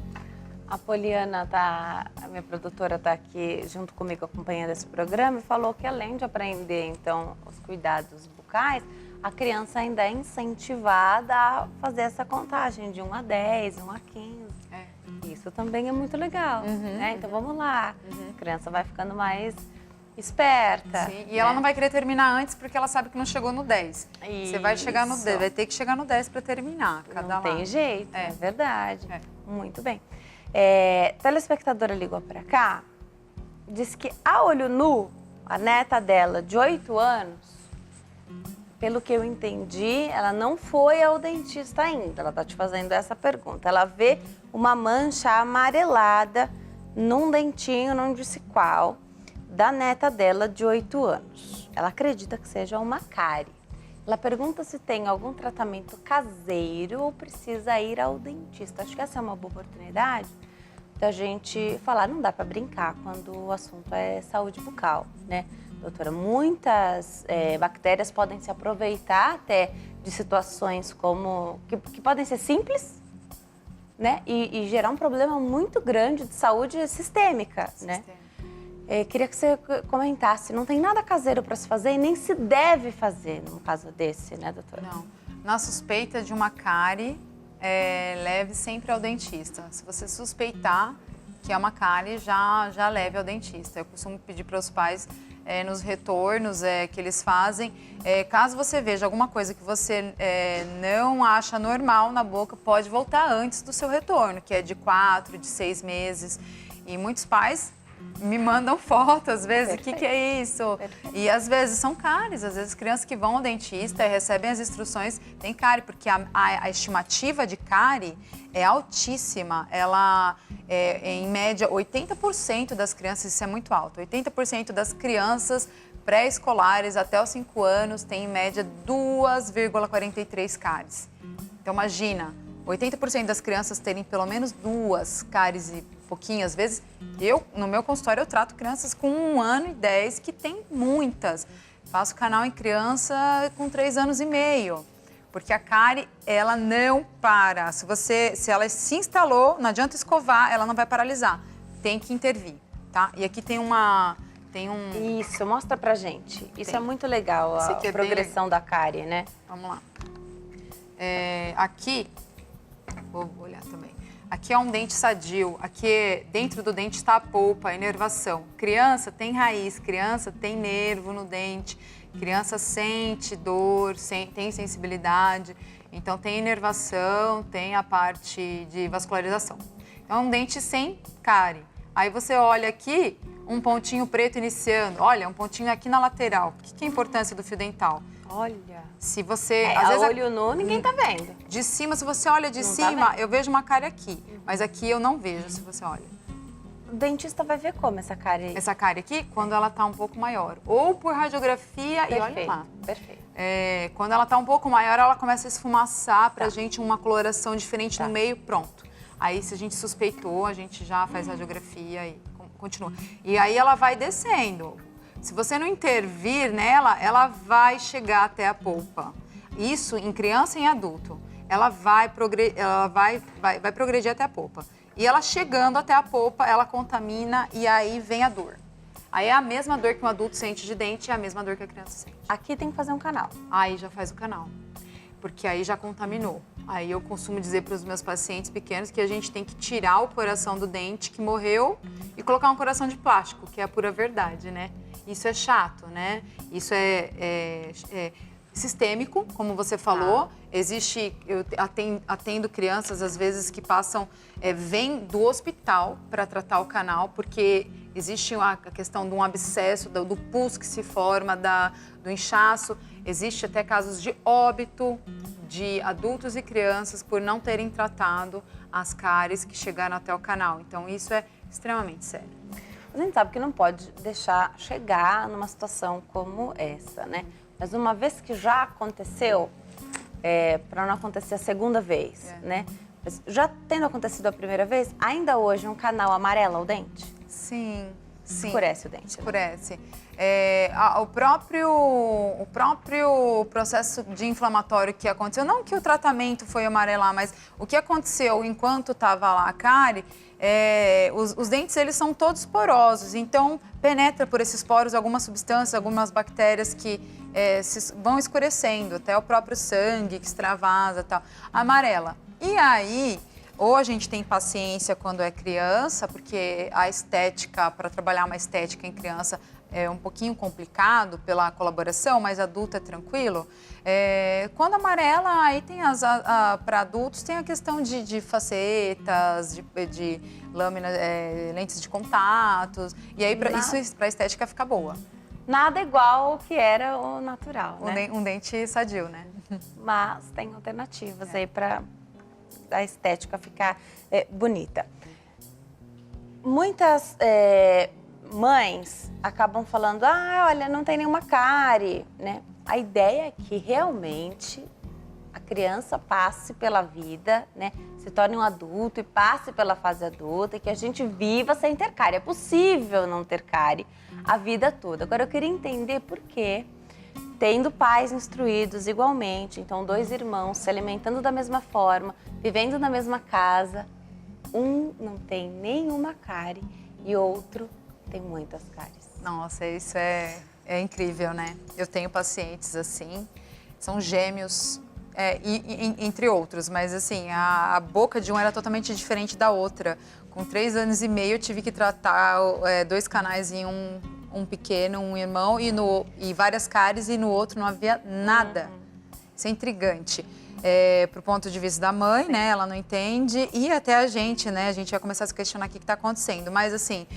A: A Poliana, a minha produtora, está aqui junto comigo acompanhando esse programa e falou que além de aprender, então, os cuidados bucais, a criança ainda é incentivada a fazer essa contagem de 1 a 10, 1 a 15. Isso também é muito legal, né? Então, vamos lá. A criança vai ficando mais esperta.
B: Sim, e ela não vai querer terminar antes porque ela sabe que não chegou no 10. Você vai chegar no 10, vai ter que chegar no 10 para terminar.
A: Não tem jeito, é verdade. Muito bem. Telespectadora ligou para cá, disse que a olho nu, a neta dela de 8 anos, pelo que eu entendi, ela não foi ao dentista ainda. Ela está te fazendo essa pergunta. Ela vê uma mancha amarelada num dentinho, não disse qual, da neta dela de 8 anos. Ela acredita que seja uma cárie. Ela pergunta se tem algum tratamento caseiro ou precisa ir ao dentista. Acho que essa é uma boa oportunidade da gente falar, não dá para brincar quando o assunto é saúde bucal, né? Doutora, muitas bactérias podem se aproveitar até de situações como que podem ser simples, né? E gerar um problema muito grande de saúde sistêmica, né? Queria que você comentasse, não tem nada caseiro para se fazer e nem se deve fazer num caso desse, né, doutora?
B: Não. Na suspeita de uma cárie, leve sempre ao dentista. Se você suspeitar que é uma cárie, já leve ao dentista. Eu costumo pedir para os pais, nos retornos que eles fazem, caso você veja alguma coisa que você não acha normal na boca, pode voltar antes do seu retorno, que é de 4, de 6 meses. E muitos pais me mandam foto, às vezes, o que é isso? Perfeito. E às vezes são cáries, às vezes crianças que vão ao dentista e recebem as instruções, tem cárie, porque a estimativa de cárie é altíssima. Ela, em média, 80% das crianças, isso é muito alto, 80% das crianças pré-escolares até os 5 anos têm, em média, 2,43 cáries. Então, imagina, 80% das crianças terem pelo menos 2 cáries e pouquinho, às vezes, no meu consultório, eu trato crianças com 1 ano e 10 que tem muitas. Faço canal em criança com 3 anos e meio, porque a cárie, ela não para. Se ela se instalou, não adianta escovar, ela não vai paralisar. Tem que intervir, tá? E aqui tem um...
A: Isso, mostra pra gente. Isso é muito legal, a progressão da cárie, né?
B: Vamos lá. Aqui, vou olhar também. Aqui é um dente sadio, aqui dentro do dente está a polpa, a inervação. Criança tem raiz, criança tem nervo no dente, criança sente dor, tem sensibilidade, então tem inervação, tem a parte de vascularização. Então é um dente sem cárie. Aí você olha aqui, um pontinho preto iniciando, olha, um pontinho aqui na lateral. O que é a importância do fio dental?
A: Olha.
B: Se você...
A: às vezes, olho nu, ninguém tá vendo.
B: De cima, se você olha de cima, eu vejo uma cárie aqui. Mas aqui eu não vejo, se você olha.
A: O dentista vai ver como essa cárie aí?
B: Essa cárie aqui, quando ela tá um pouco maior. Ou por radiografia, e olha lá.
A: Perfeito.
B: Quando ela tá um pouco maior, ela começa a esfumaçar pra gente uma coloração diferente no meio, pronto. Aí, se a gente suspeitou, a gente já faz radiografia e continua. E aí ela vai descendo. Se você não intervir nela, ela vai chegar até a polpa. Isso em criança e em adulto. Ela vai progredir até a polpa. E ela chegando até a polpa, ela contamina e aí vem a dor. Aí é a mesma dor que um adulto sente de dente, é a mesma dor que a criança sente.
A: Aqui tem que fazer um canal.
B: Aí já faz o canal, porque aí já contaminou. Aí eu costumo dizer para os meus pacientes pequenos que a gente tem que tirar o coração do dente que morreu e colocar um coração de plástico, que é a pura verdade, né? Isso é chato, né? Isso é sistêmico, como você falou. Existe, eu atendo crianças, às vezes, que passam, vêm do hospital para tratar o canal, porque existe a questão de um abscesso, do pus que se forma, do inchaço. Existe até casos de óbito de adultos e crianças por não terem tratado as cáries que chegaram até o canal. Então, isso é extremamente sério.
A: A gente sabe que não pode deixar chegar numa situação como essa, né? Mas uma vez que já aconteceu, para não acontecer a segunda vez, né? Mas já tendo acontecido a primeira vez, ainda hoje um canal amarela o dente?
B: Sim, sim.
A: Escurece o dente.
B: Escurece. O próprio processo de inflamatório que aconteceu, não que o tratamento foi amarelar, mas o que aconteceu enquanto estava lá a cárie, os dentes eles são todos porosos, então penetra por esses poros algumas substâncias, algumas bactérias que vão escurecendo, até o próprio sangue que extravasa e tal, amarela. E aí, ou a gente tem paciência quando é criança, porque a estética, para trabalhar uma estética em criança é um pouquinho complicado pela colaboração, mas adulto é tranquilo. Quando amarela, aí tem para adultos tem a questão de facetas, de lâminas, lentes de contatos, e aí isso para a estética fica boa.
A: Nada igual ao que era o natural, né?
B: Um dente sadio, né?
A: Mas tem alternativas aí para a estética ficar bonita. Muitas mães acabam falando, olha, não tem nenhuma cárie, né? A ideia é que realmente a criança passe pela vida, né? Se torne um adulto e passe pela fase adulta e que a gente viva sem ter cárie. É possível não ter cárie a vida toda. Agora, eu queria entender por quê, tendo pais instruídos igualmente, então 2 irmãos se alimentando da mesma forma, vivendo na mesma casa, um não tem nenhuma cárie e outro tem muitas cáries.
B: Nossa, isso é incrível, né? Eu tenho pacientes assim, são gêmeos, entre outros, mas assim, a boca de um era totalmente diferente da outra. Com 3 anos e meio eu tive que tratar 2 canais em um pequeno, um irmão, e várias cáries, e no outro não havia nada. Isso é intrigante. Pro ponto de vista da mãe, né? Ela não entende, e até a gente, né? A gente vai começar a se questionar o que está acontecendo. Mas assim,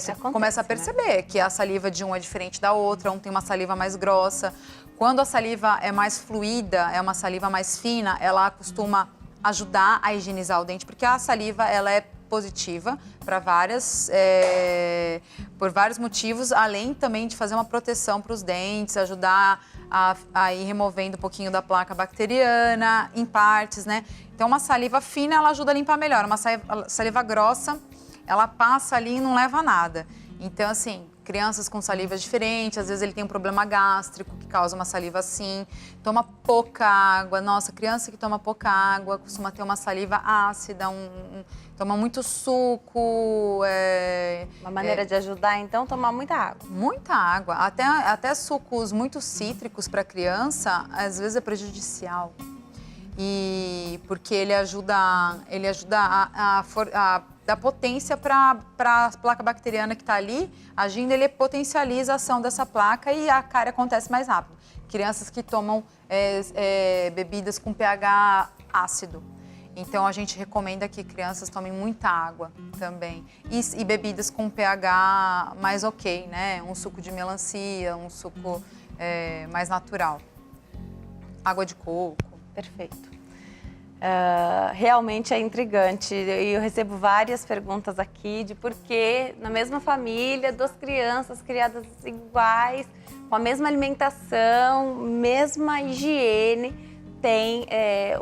B: você começa a perceber, né, que a saliva de um é diferente da outra, um tem uma saliva mais grossa. Quando a saliva é mais fluida, é uma saliva mais fina, ela costuma ajudar a higienizar o dente, porque a saliva, ela é positiva para por vários motivos, além também de fazer uma proteção para os dentes, ajudar a ir removendo um pouquinho da placa bacteriana em partes, né? Então, uma saliva fina, ela ajuda a limpar melhor. Uma saliva grossa, ela passa ali e não leva a nada. Então, assim, crianças com salivas diferentes, às vezes ele tem um problema gástrico que causa uma saliva assim, toma pouca água. Nossa, criança que toma pouca água costuma ter uma saliva ácida, toma muito suco.
A: Uma maneira de ajudar, então, tomar muita água.
B: Muita água. Até sucos muito cítricos para criança, às vezes é prejudicial. Porque ele ajuda a dar potência para a placa bacteriana que está ali, agindo, ele potencializa a ação dessa placa e a cárie acontece mais rápido. Crianças que tomam bebidas com pH ácido. Então, a gente recomenda que crianças tomem muita água também. E bebidas com pH mais ok, né? Um suco de melancia, um suco mais natural. Água de coco.
A: Perfeito. Realmente é intrigante. E eu recebo várias perguntas aqui de por que na mesma família, 2 crianças criadas iguais, com a mesma alimentação, mesma higiene,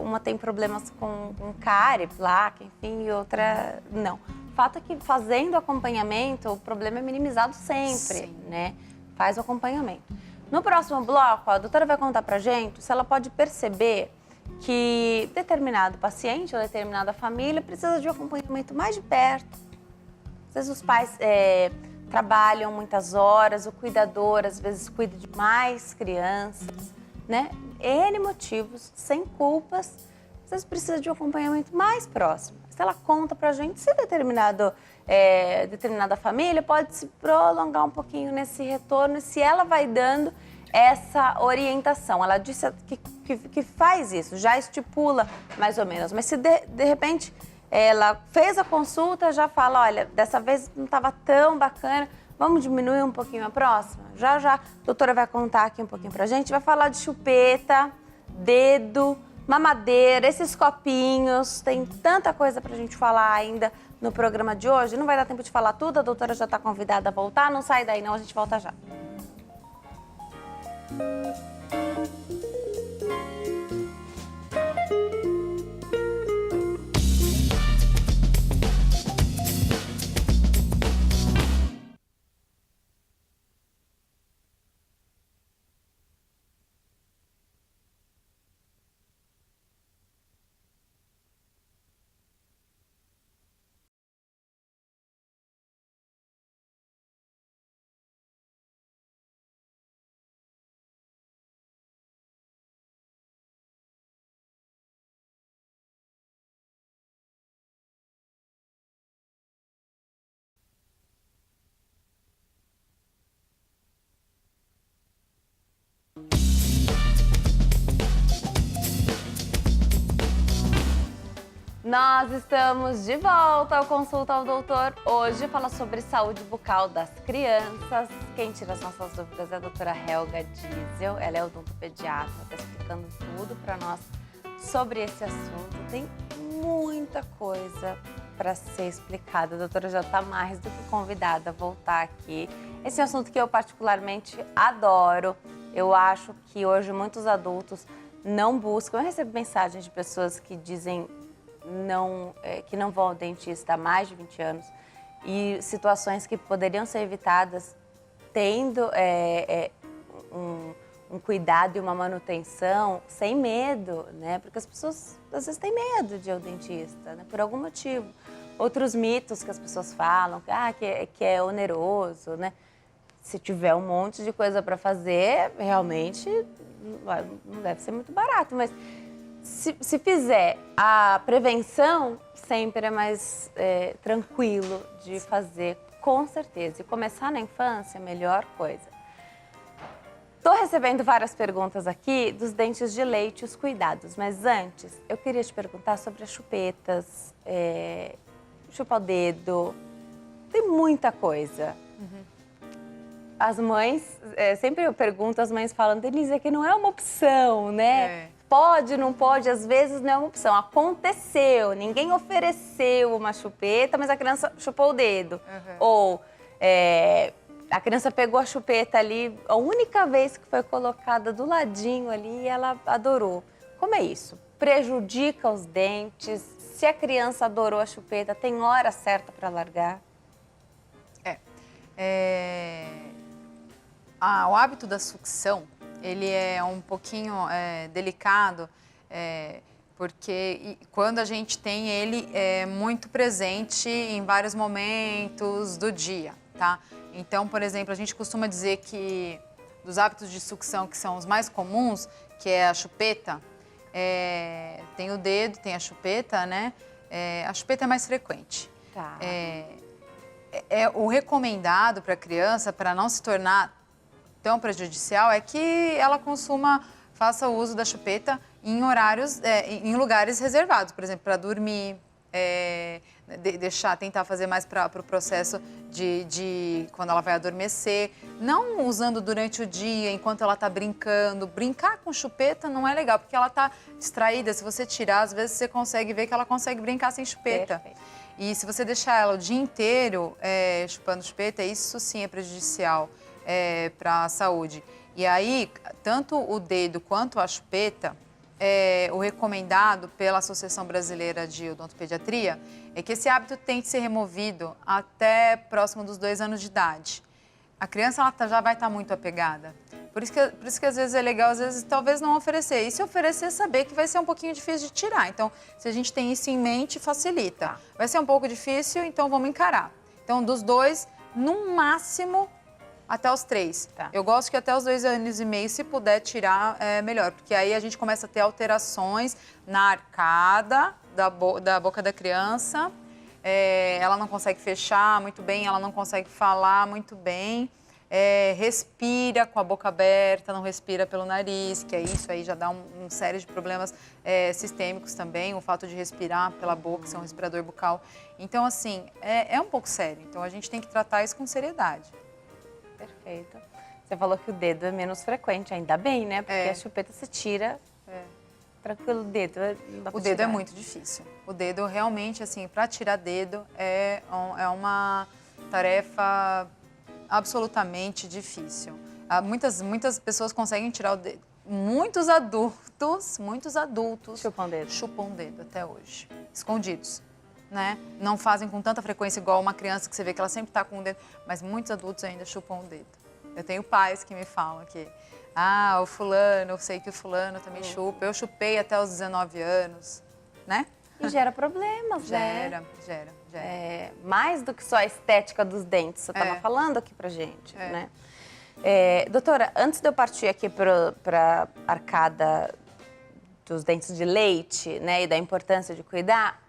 A: uma tem problemas com cárie, placa, enfim, e outra não. O fato é que fazendo acompanhamento, o problema é minimizado sempre, né? Faz o acompanhamento. No próximo bloco, a doutora vai contar pra gente se ela pode perceber que determinado paciente ou determinada família precisa de um acompanhamento mais de perto. Às vezes os pais trabalham muitas horas, o cuidador às vezes cuida de mais crianças, né? N motivos, sem culpas, às vezes precisa de um acompanhamento mais próximo. Se ela conta pra gente se determinada família pode se prolongar um pouquinho nesse retorno, e se ela vai dando essa orientação. Ela disse que faz isso, já estipula mais ou menos, mas se de repente ela fez a consulta, já fala, olha, dessa vez não estava tão bacana, vamos diminuir um pouquinho a próxima? Já, a doutora vai contar aqui um pouquinho pra gente, vai falar de chupeta, dedo, mamadeira, esses copinhos, tem tanta coisa pra gente falar ainda no programa de hoje, não vai dar tempo de falar tudo, a doutora já está convidada a voltar, não sai daí não, a gente volta já. Nós estamos de volta ao Consulta ao Doutor. Hoje fala sobre saúde bucal das crianças. Quem tira as nossas dúvidas é a doutora Helga Diesel. Ela é odontopediatra, está explicando tudo para nós sobre esse assunto. Tem muita coisa para ser explicada. A doutora já está mais do que convidada a voltar aqui. Esse é um assunto que eu particularmente adoro. Eu acho que hoje muitos adultos não buscam. Eu recebo mensagens de pessoas que dizem que não vão ao dentista há mais de 20 anos e situações que poderiam ser evitadas tendo um cuidado e uma manutenção sem medo, né? Porque as pessoas às vezes têm medo de ir ao dentista, né? Por algum motivo. Outros mitos que as pessoas falam, que é oneroso, né? Se tiver um monte de coisa para fazer, realmente não deve ser muito barato, mas se fizer a prevenção, sempre é mais tranquilo de fazer, com certeza. E começar na infância é a melhor coisa. Estou recebendo várias perguntas aqui dos dentes de leite e os cuidados, mas antes eu queria te perguntar sobre as chupetas, chupar o dedo, tem muita coisa. As mães, sempre eu pergunto, as mães falam, Denise, é que não é uma opção, né? Pode, não pode, às vezes não é uma opção. Aconteceu, ninguém ofereceu uma chupeta, mas a criança chupou o dedo. Ou a criança pegou a chupeta ali, a única vez que foi colocada do ladinho ali, ela adorou. Como é isso? Prejudica os dentes? Se a criança adorou a chupeta, tem hora certa para largar?
B: O hábito da sucção, ele é um pouquinho delicado, porque quando a gente tem ele muito presente em vários momentos do dia, tá? Então, por exemplo, a gente costuma dizer que dos hábitos de sucção que são os mais comuns, que é a chupeta, tem o dedo, tem a chupeta, né? A chupeta é mais frequente.
A: Tá.
B: O recomendado para a criança, para não se tornar tão prejudicial, é que ela faça o uso da chupeta em horários, em lugares reservados, por exemplo, para dormir, tentar fazer mais para o processo de quando ela vai adormecer, não usando durante o dia, enquanto ela está brincando. Brincar com chupeta não é legal, porque ela está distraída. Se você tirar, às vezes você consegue ver que ela consegue brincar sem chupeta.
A: Perfeito.
B: E se você deixar ela o dia inteiro chupando chupeta, isso sim é prejudicial para a saúde. E aí, tanto o dedo quanto a chupeta, o recomendado pela Associação Brasileira de Odontopediatria é que esse hábito tem que ser removido até próximo dos 2 anos de idade. A criança já vai estar muito apegada. Por isso que às vezes é legal, às vezes, talvez não oferecer. E se oferecer, saber que vai ser um pouquinho difícil de tirar. Então, se a gente tem isso em mente, facilita.
A: Tá.
B: Vai ser um pouco difícil, então vamos encarar. Então, dos 2, no máximo, até os 3.
A: Tá.
B: Eu gosto que até os 2 anos e meio, se puder tirar, é melhor. Porque aí a gente começa a ter alterações na arcada da boca da criança. Ela não consegue fechar muito bem, ela não consegue falar muito bem. Respira com a boca aberta, não respira pelo nariz, que isso aí já dá uma série de problemas sistêmicos também, o fato de respirar pela boca, ser um respirador bucal. Então, assim, é um pouco sério. Então, a gente tem que tratar isso com seriedade.
A: Perfeito. Você falou que o dedo é menos frequente, ainda bem, né? Porque a chupeta se tira tranquilo o dedo.
B: O dedo é muito difícil. O dedo realmente, assim, para tirar dedo é uma tarefa absolutamente difícil. Muitas pessoas conseguem tirar o dedo. Muitos adultos chupam o dedo até hoje, escondidos, né? Não fazem com tanta frequência igual uma criança que você vê que ela sempre está com o dedo, mas muitos adultos ainda chupam o dedo. Eu tenho pais que me falam que, o fulano, eu sei que o fulano também chupa. Eu chupei até os 19 anos, né?
A: E gera problemas,
B: Gera.
A: Mais do que só a estética dos dentes, você estava falando aqui pra gente, né? Doutora, antes de eu partir aqui para a arcada dos dentes de leite, né, e da importância de cuidar,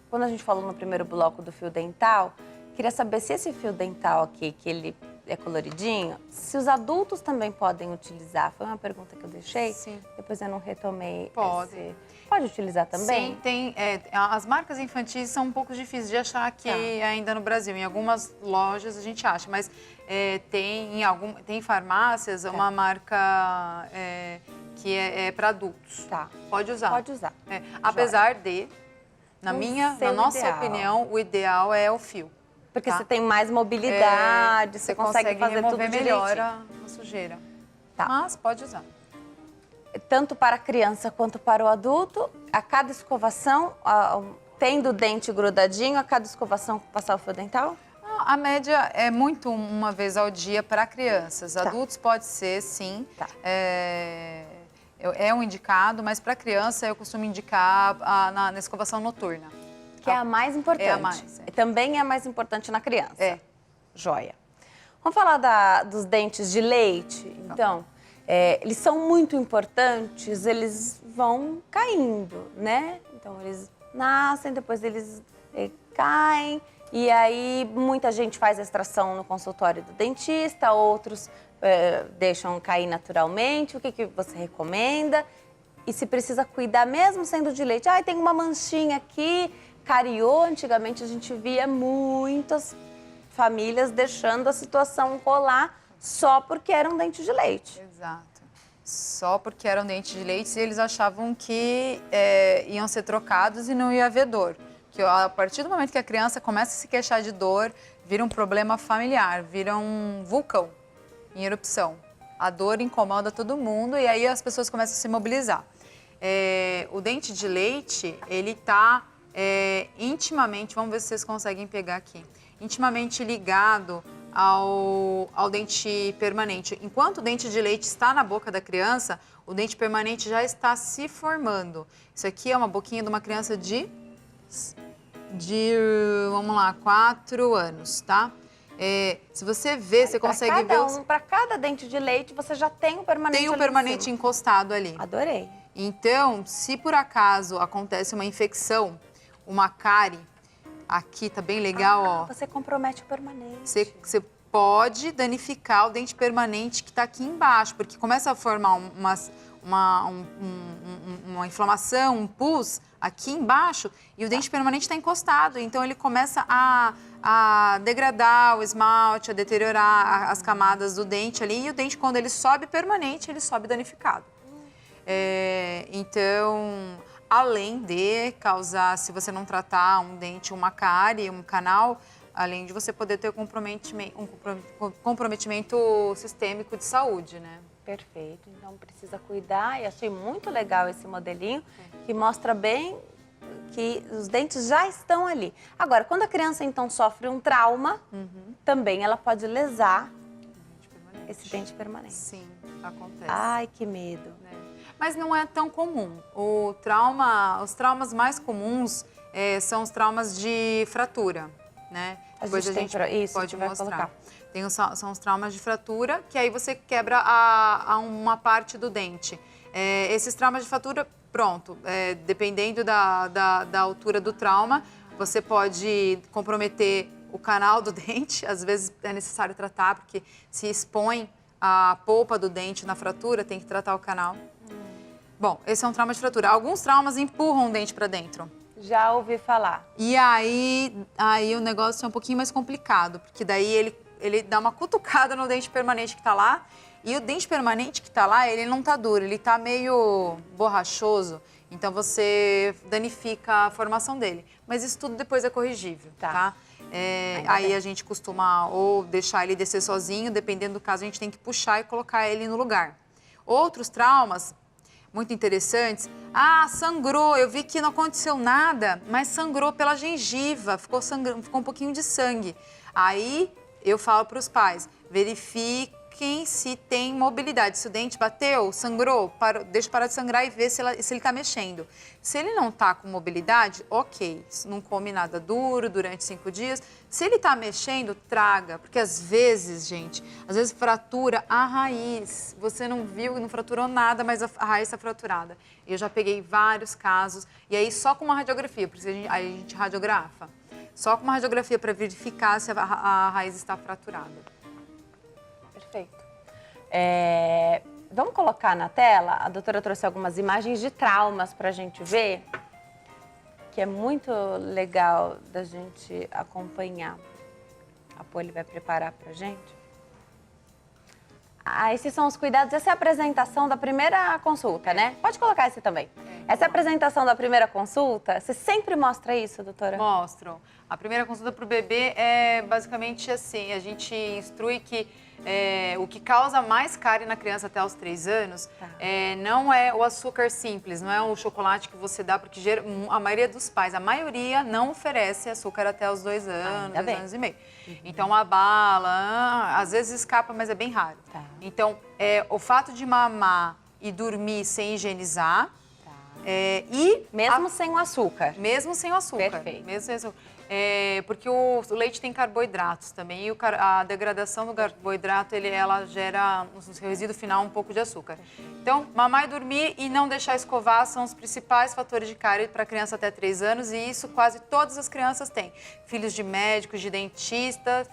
A: quando a gente falou no primeiro bloco do fio dental, queria saber se esse fio dental aqui, que ele é coloridinho, se os adultos também podem utilizar. Foi uma pergunta que eu deixei,
B: Sim.
A: Depois eu não retomei.
B: Pode.
A: Pode utilizar também?
B: Sim, tem. As marcas infantis são um pouco difíceis de achar aqui ainda no Brasil. Em algumas lojas a gente acha, mas tem farmácias uma marca que é para adultos.
A: Tá.
B: Pode usar.
A: Pode usar.
B: Apesar de, na nossa
A: ideal.
B: opinião, o ideal é o fio.
A: Porque você tem mais mobilidade, você consegue fazer tudo
B: remover melhor
A: direitinho.
B: a sujeira.
A: Tá.
B: Mas pode usar.
A: tanto para a criança quanto para o adulto, a cada escovação, tendo o dente grudadinho, a cada escovação passar o fio dental?
B: A média é muito uma vez ao dia para crianças. Adultos pode ser, sim.
A: Tá.
B: É um indicado, mas para criança eu costumo indicar na escovação noturna.
A: Que é a mais importante.
B: É a mais,
A: E também é a mais importante na criança.
B: É.
A: Joia. Vamos falar dos dentes de leite? Então, eles são muito importantes, eles vão caindo, né? Então, eles nascem, depois eles caem. E aí, muita gente faz a extração no consultório do dentista, outros deixam cair naturalmente. O que você recomenda? E se precisa cuidar mesmo sendo de leite? Tem uma manchinha aqui, cariou. Antigamente a gente via muitas famílias deixando a situação rolar só porque eram dente de leite.
B: Exato. Só porque eram dentes de leite e eles achavam que iam ser trocados e não ia haver dor. Que a partir do momento que a criança começa a se queixar de dor, vira um problema familiar, vira um vulcão em erupção. A dor incomoda todo mundo e aí as pessoas começam a se mobilizar. O dente de leite, ele está intimamente, vamos ver se vocês conseguem pegar aqui, intimamente ligado ao dente permanente. Enquanto o dente de leite está na boca da criança, o dente permanente já está se formando. Isso aqui é uma boquinha de uma criança de vamos lá, 4 anos, tá? Se você ver, você consegue ver...
A: Para cada dente de leite, você já tem o permanente.
B: Tem o permanente encostado ali.
A: Adorei.
B: Então, se por acaso acontece uma infecção, uma cárie, aqui tá bem legal, ó.
A: Você compromete o permanente.
B: Você pode danificar o dente permanente que tá aqui embaixo, porque começa a formar uma inflamação, um pus aqui embaixo e o dente permanente está encostado. Então, ele começa a degradar o esmalte, a deteriorar as camadas do dente ali. E o dente, quando ele sobe permanente, ele sobe danificado. Então, além de causar, se você não tratar um dente, uma cárie, um canal, além de você poder ter um comprometimento sistêmico de saúde, né?
A: Perfeito, então precisa cuidar. E achei muito legal esse modelinho, que mostra bem que os dentes já estão ali. Agora, quando a criança então sofre um trauma, também ela pode lesar esse dente permanente.
B: Sim, acontece.
A: Ai, que medo.
B: Mas não é tão comum. Os traumas mais comuns são os traumas de fratura, né? Depois a gente pode mostrar. São os traumas de fratura, que aí você quebra uma parte do dente. Esses traumas de fratura, pronto, dependendo da altura do trauma, você pode comprometer o canal do dente. Às vezes é necessário tratar, porque se expõe a polpa do dente na fratura, tem que tratar o canal. Bom, esse é um trauma de fratura. Alguns traumas empurram o dente para dentro.
A: Já ouvi falar.
B: E aí o negócio é um pouquinho mais complicado, porque daí ele dá uma cutucada no dente permanente que está lá, e o dente permanente que está lá, ele não está duro, ele está meio borrachoso, então você danifica a formação dele. Mas isso tudo depois é corrigível, tá? Aí a gente costuma ou deixar ele descer sozinho, dependendo do caso, a gente tem que puxar e colocar ele no lugar. Outros traumas muito interessantes. Sangrou, eu vi que não aconteceu nada, mas sangrou pela gengiva, ficou um pouquinho de sangue. Aí eu falo para os pais, verifiquem se tem mobilidade. Se o dente bateu, sangrou, deixa parar de sangrar e ver se ele está mexendo. Se ele não está com mobilidade, ok, não come nada duro durante 5 dias. Se ele está mexendo, traga, porque às vezes, gente, fratura a raiz. Você não viu, não fraturou nada, mas a raiz está fraturada. Eu já peguei vários casos, e aí só com uma radiografia, porque aí a gente radiografa. Só com uma radiografia para verificar se a raiz está fraturada.
A: Perfeito. Vamos colocar na tela? A doutora trouxe algumas imagens de traumas para a gente ver, que é muito legal da gente acompanhar. A Poli vai preparar para a gente. Esses são os cuidados. Essa é a apresentação da primeira consulta, né? Pode colocar esse também. Essa é a apresentação da primeira consulta. Você sempre mostra isso, doutora?
B: Mostro. A primeira consulta para o bebê é basicamente assim. A gente instrui que o que causa mais cárie na criança até os 3 anos não é o açúcar simples, não é o chocolate que você dá, porque a maioria dos pais, a maioria não oferece açúcar até os 2 anos, 2 anos e meio. Então, a bala, às vezes escapa, mas é bem raro. Então, o fato de mamar e dormir sem higienizar,
A: Mesmo sem o açúcar.
B: Mesmo sem o açúcar.
A: Perfeito.
B: Mesmo sem o açúcar. Porque o leite tem carboidratos também, e a degradação do carboidrato, ela gera no seu resíduo final um pouco de açúcar. Então, mamar e dormir e não deixar escovar são os principais fatores de cárie para criança até 3 anos, e isso quase todas as crianças têm. Filhos de médicos, de dentistas,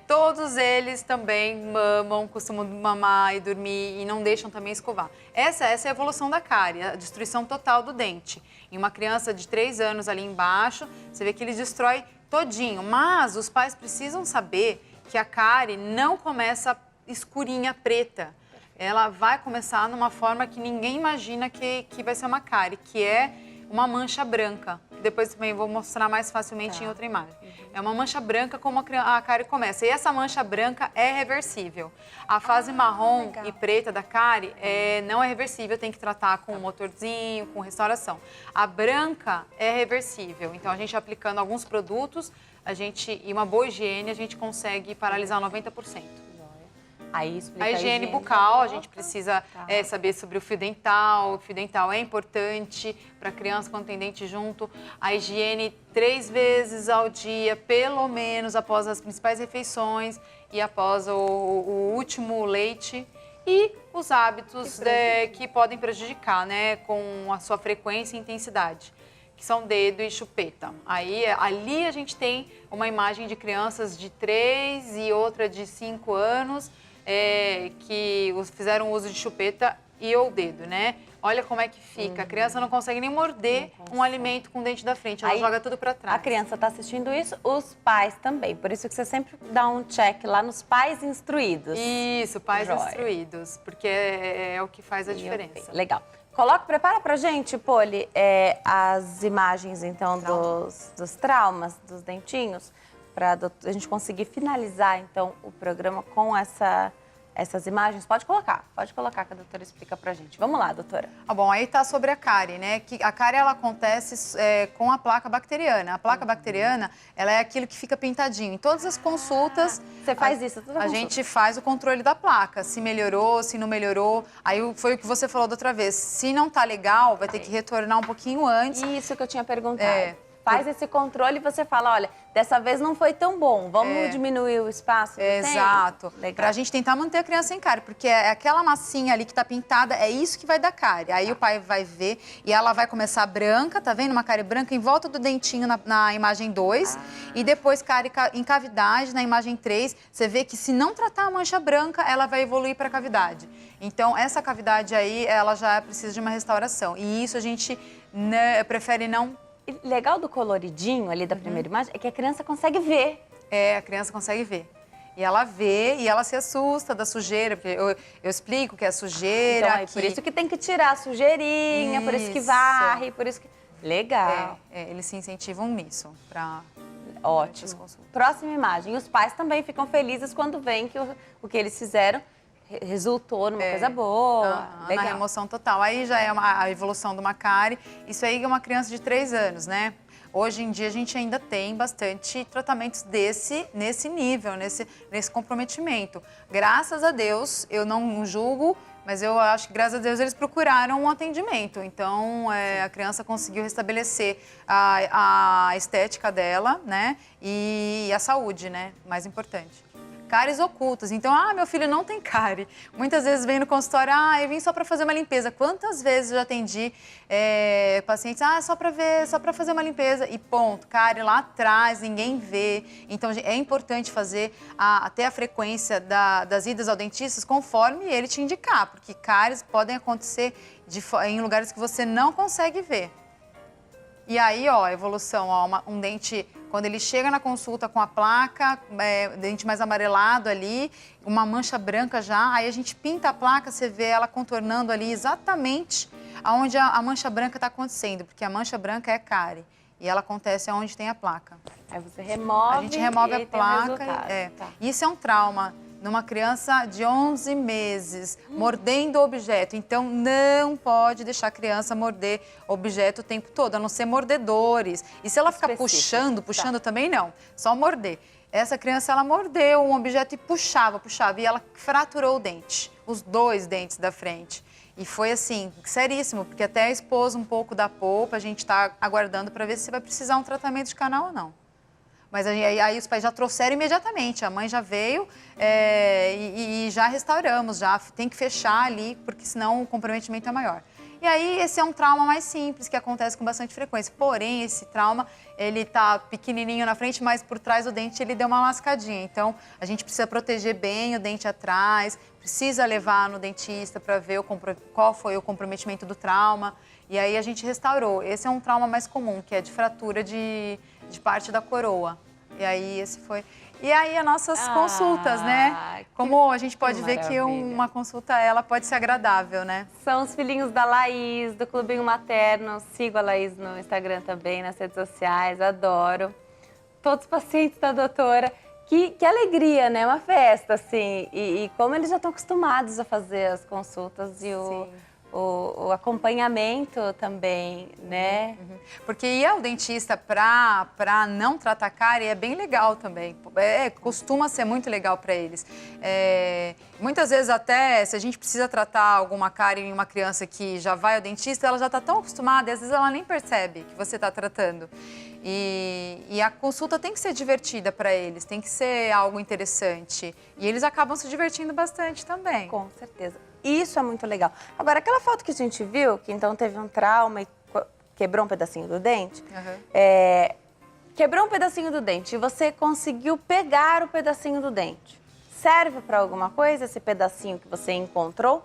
B: todos eles também mamam, costumam mamar e dormir e não deixam também escovar. Essa é a evolução da cárie, a destruição total do dente. Em uma criança de 3 anos ali embaixo, você vê que ele destrói todinho. Mas os pais precisam saber que a cárie não começa escurinha, preta. Ela vai começar numa forma que ninguém imagina que vai ser uma cárie, que é uma mancha branca. Depois também vou mostrar mais facilmente em outra imagem. É uma mancha branca como a cárie começa. E essa mancha branca é reversível. A fase marrom e preta da cárie não é reversível, tem que tratar com um motorzinho, com restauração. A branca é reversível. Então, a gente aplicando alguns produtos, e uma boa higiene, a gente consegue paralisar 90%.
A: Aí explica
B: a higiene bucal, a gente precisa saber sobre o fio dental. O fio dental é importante para a criança quando tem dente junto. A higiene 3 vezes ao dia, pelo menos, após as principais refeições e após o último leite. E os hábitos que podem prejudicar, né, com a sua frequência e intensidade, que são dedo e chupeta. Ali a gente tem uma imagem de crianças de 3 e outra de 5 anos, que fizeram uso de chupeta e ou dedo, né? Olha como é que fica. A criança não consegue nem morder um alimento com o dente da frente, ela joga tudo para trás.
A: A criança está assistindo isso, os pais também. Por isso que você sempre dá um check lá nos pais instruídos.
B: Isso, pais instruídos, porque é o que faz a diferença.
A: Legal. Prepara pra gente, Poli, as imagens, então, dos traumas, dos dentinhos, para a gente conseguir finalizar, então, o programa com essas imagens. Pode colocar que a doutora explica pra gente. Vamos lá, doutora.
B: Bom, aí tá sobre a cárie, né? Que a cárie, ela acontece com a placa bacteriana. A placa bacteriana, ela é aquilo que fica pintadinho. Em todas as consultas...
A: Você faz isso?
B: A gente faz o controle da placa. Se melhorou, se não melhorou. Aí foi o que você falou da outra vez. Se não tá legal, vai ter que retornar um pouquinho antes.
A: Isso que eu tinha perguntado. Faz esse controle e você fala, olha, dessa vez não foi tão bom, vamos diminuir o espaço que
B: Exato.
A: Legal.
B: Pra gente tentar manter a criança em cárie, porque aquela massinha ali que tá pintada, é isso que vai dar cárie. Aí o pai vai ver e ela vai começar branca, tá vendo? Uma cárie branca em volta do dentinho na imagem 2 e depois cárie em cavidade na imagem 3. Você vê que se não tratar a mancha branca, ela vai evoluir para cavidade. Então, essa cavidade aí, ela já precisa de uma restauração. E isso a gente prefere não...
A: Legal do coloridinho ali da primeira imagem é que a criança consegue ver.
B: A criança consegue ver. E ela vê e ela se assusta da sujeira, porque eu explico que é sujeira.
A: Então, por isso que tem que tirar a sujeirinha, por isso que varre, por isso que... Legal.
B: Eles se incentivam nisso.
A: Ótimo. Próxima imagem. Os pais também ficam felizes quando veem que o que eles fizeram resultou numa coisa boa.
B: Na remoção total. Aí já é a evolução de uma cárie. Isso aí é uma criança de 3 anos, né? Hoje em dia a gente ainda tem bastante tratamentos nesse nível, nesse comprometimento. Graças a Deus, eu não julgo, mas eu acho que graças a Deus eles procuraram um atendimento. Então a criança conseguiu restabelecer a estética dela, né? E a saúde, né? Mais importante. Cáries ocultas. Então, meu filho não tem cárie. Muitas vezes vem no consultório, eu vim só para fazer uma limpeza. Quantas vezes eu já atendi pacientes, só para ver, só para fazer uma limpeza e ponto. Cárie lá atrás, ninguém vê. Então, é importante fazer até a frequência das idas ao dentista conforme ele te indicar, porque cáries podem acontecer em lugares que você não consegue ver. E aí, a evolução, um dente, quando ele chega na consulta com a placa, dente mais amarelado ali, uma mancha branca já, aí a gente pinta a placa, você vê ela contornando ali exatamente onde a mancha branca está acontecendo, porque a mancha branca é cárie e ela acontece onde tem a placa.
A: Aí você remove.
B: A gente remove a placa.
A: Tá.
B: Isso é um trauma. numa criança de 11 meses, mordendo objeto. Então, não pode deixar a criança morder objeto o tempo todo, a não ser mordedores. E se ela ficar puxando também não, só morder. Essa criança, ela mordeu um objeto e puxava, e ela fraturou o dente, os 2 dentes da frente. E foi assim, seríssimo, porque até expôs um pouco da polpa, a gente está aguardando para ver se vai precisar um tratamento de canal ou não. Mas aí os pais já trouxeram imediatamente, a mãe já veio e já restauramos, já tem que fechar ali, porque senão o comprometimento é maior. E aí esse é um trauma mais simples, que acontece com bastante frequência. Porém, esse trauma, ele tá pequenininho na frente, mas por trás do dente ele deu uma lascadinha. Então, a gente precisa proteger bem o dente atrás, precisa levar no dentista para ver qual foi o comprometimento do trauma. E aí a gente restaurou. Esse é um trauma mais comum, que é de fratura de parte da coroa. E aí esse foi... E aí as nossas consultas, né? Como a gente pode ver que uma consulta, ela pode ser agradável, né?
A: São os filhinhos da Laís, do Clubinho Materno. Sigo a Laís no Instagram também, nas redes sociais, adoro. Todos os pacientes da doutora. Que alegria, né? Uma festa, assim. E como eles já estão acostumados a fazer as consultas e o acompanhamento também, né?
B: Porque ir ao dentista para não tratar cárie é bem legal também. Costuma ser muito legal para eles. Muitas vezes até, se a gente precisa tratar alguma cárie em uma criança que já vai ao dentista, ela já está tão acostumada, e às vezes ela nem percebe que você está tratando. E a consulta tem que ser divertida para eles, tem que ser algo interessante. E eles acabam se divertindo bastante também.
A: Com certeza. Isso é muito legal. Agora, aquela foto que a gente viu, que então teve um trauma e quebrou um pedacinho do dente, quebrou um pedacinho do dente e você conseguiu pegar o pedacinho do dente. Serve para alguma coisa esse pedacinho que você encontrou?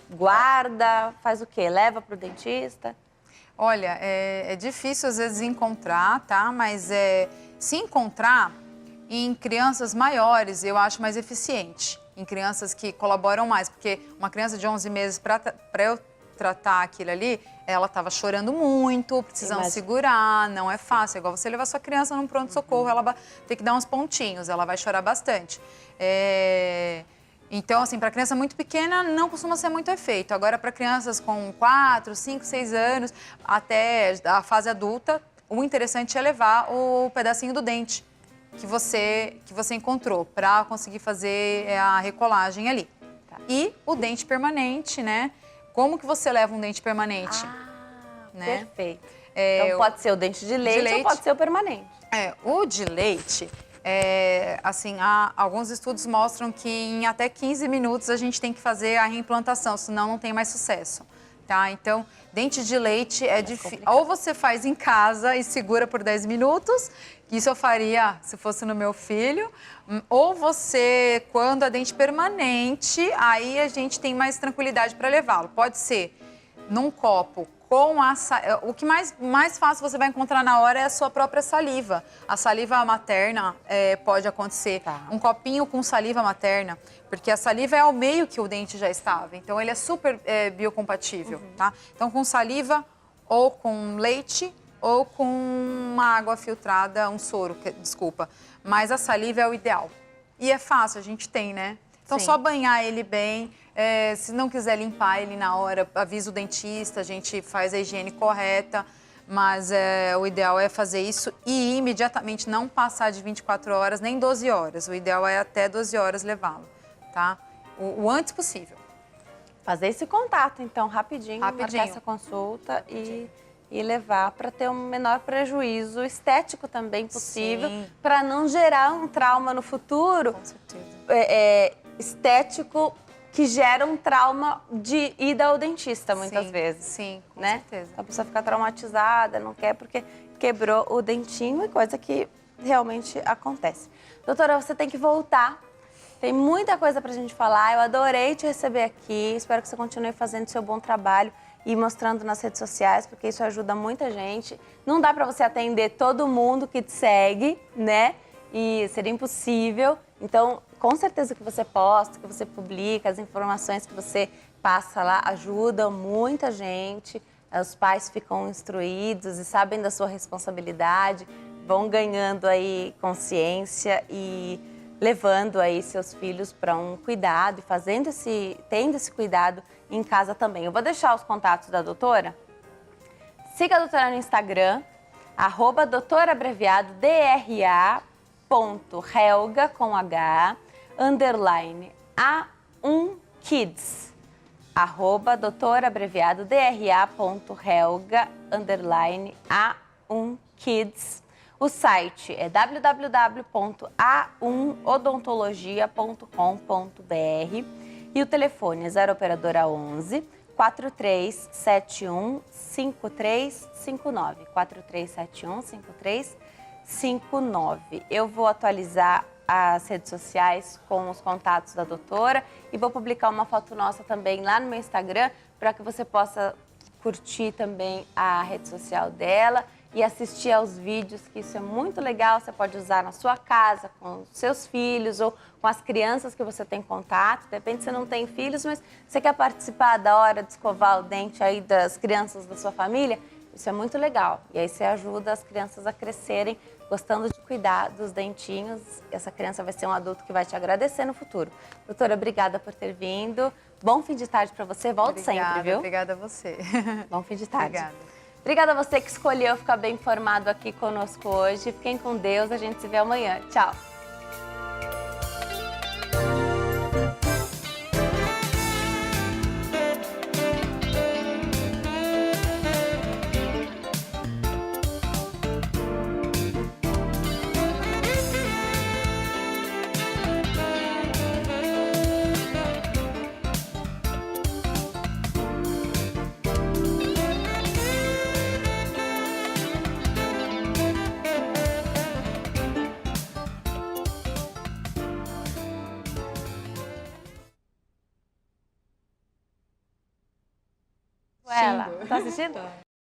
A: Guarda, faz o quê? Leva para o dentista?
B: Olha, é difícil às vezes encontrar, tá? Mas se encontrar em crianças maiores, eu acho mais eficiente. Em crianças que colaboram mais, porque uma criança de 11 meses, para eu tratar aquilo ali, ela estava chorando muito, precisando segurar, não é fácil. É igual você levar sua criança num pronto-socorro, ela tem que dar uns pontinhos, ela vai chorar bastante. Então, assim, para criança muito pequena, não costuma ser muito efeito. Agora, para crianças com 4, 5, 6 anos, até a fase adulta, o interessante é levar o pedacinho do dente que você encontrou para conseguir fazer a recolagem ali. E o dente permanente, né? Como que você leva um dente permanente? Né?
A: Perfeito. Então pode ser o dente de leite ou pode ser o permanente.
B: O de leite, assim, alguns estudos mostram que em até 15 minutos a gente tem que fazer a reimplantação, senão não tem mais sucesso. Tá? Então, dente de leite é difícil. Ou você faz em casa e segura por 10 minutos, isso eu faria se fosse no meu filho. Ou você, quando é dente permanente, aí a gente tem mais tranquilidade para levá-lo. Pode ser num copo com o que mais fácil você vai encontrar na hora é a sua própria saliva. A saliva materna pode acontecer. Um copinho com saliva materna, porque a saliva é ao meio que o dente já estava. Então, ele é super biocompatível, tá? Então, com saliva ou com leite ou com uma água filtrada, um soro, desculpa. Mas a saliva é o ideal. E é fácil, a gente tem, né? Então, só banhar ele bem. Se não quiser limpar ele na hora, avisa o dentista, a gente faz a higiene correta. Mas o ideal é fazer isso e imediatamente não passar de 24 horas, nem 12 horas. O ideal é até 12 horas levá-lo, tá? O antes possível.
A: Fazer esse contato, então, rapidinho. Marcar essa consulta e levar para ter um menor prejuízo estético também possível, para não gerar um trauma no futuro.
B: Com certeza.
A: Estético que gera um trauma de ida ao dentista, muitas vezes.
B: Sim, com
A: né?
B: certeza.
A: A pessoa fica traumatizada, não quer porque quebrou o dentinho, e coisa que realmente acontece. Doutora, você tem que voltar. Tem muita coisa pra gente falar. Eu adorei te receber aqui. Espero que você continue fazendo seu bom trabalho e mostrando nas redes sociais, porque isso ajuda muita gente. Não dá pra você atender todo mundo que te segue, né? E seria impossível. Então, com certeza que você posta, que você publica, as informações que você passa lá ajudam muita gente. Os pais ficam instruídos e sabem da sua responsabilidade, vão ganhando aí consciência e levando aí seus filhos para um cuidado e tendo esse cuidado em casa também. Eu vou deixar os contatos da doutora. Siga a doutora no Instagram, @doutorabreviado, DRA.helga, com H, _ A1kids. @doutorabreviado, DRA.helga, _ A1kids. O site é www.a1odontologia.com.br e o telefone é 0 operadora 11 4371 5359. 4371 5359. Eu vou atualizar as redes sociais com os contatos da doutora e vou publicar uma foto nossa também lá no meu Instagram para que você possa curtir também a rede social dela e assistir aos vídeos, que isso é muito legal. Você pode usar na sua casa, com os seus filhos ou com as crianças que você tem contato. De repente você não tem filhos, mas você quer participar da hora de escovar o dente aí das crianças da sua família. Isso é muito legal. E aí você ajuda as crianças a crescerem gostando de cuidar dos dentinhos. Essa criança vai ser um adulto que vai te agradecer no futuro. Doutora, obrigada por ter vindo. Bom fim de tarde para você. Volte sempre, viu?
B: Obrigada a você.
A: Bom fim de tarde.
B: Obrigada.
A: Obrigada a você que escolheu ficar bem informado aqui conosco hoje. Fiquem com Deus, a gente se vê amanhã. Tchau! Ela, tá assistindo?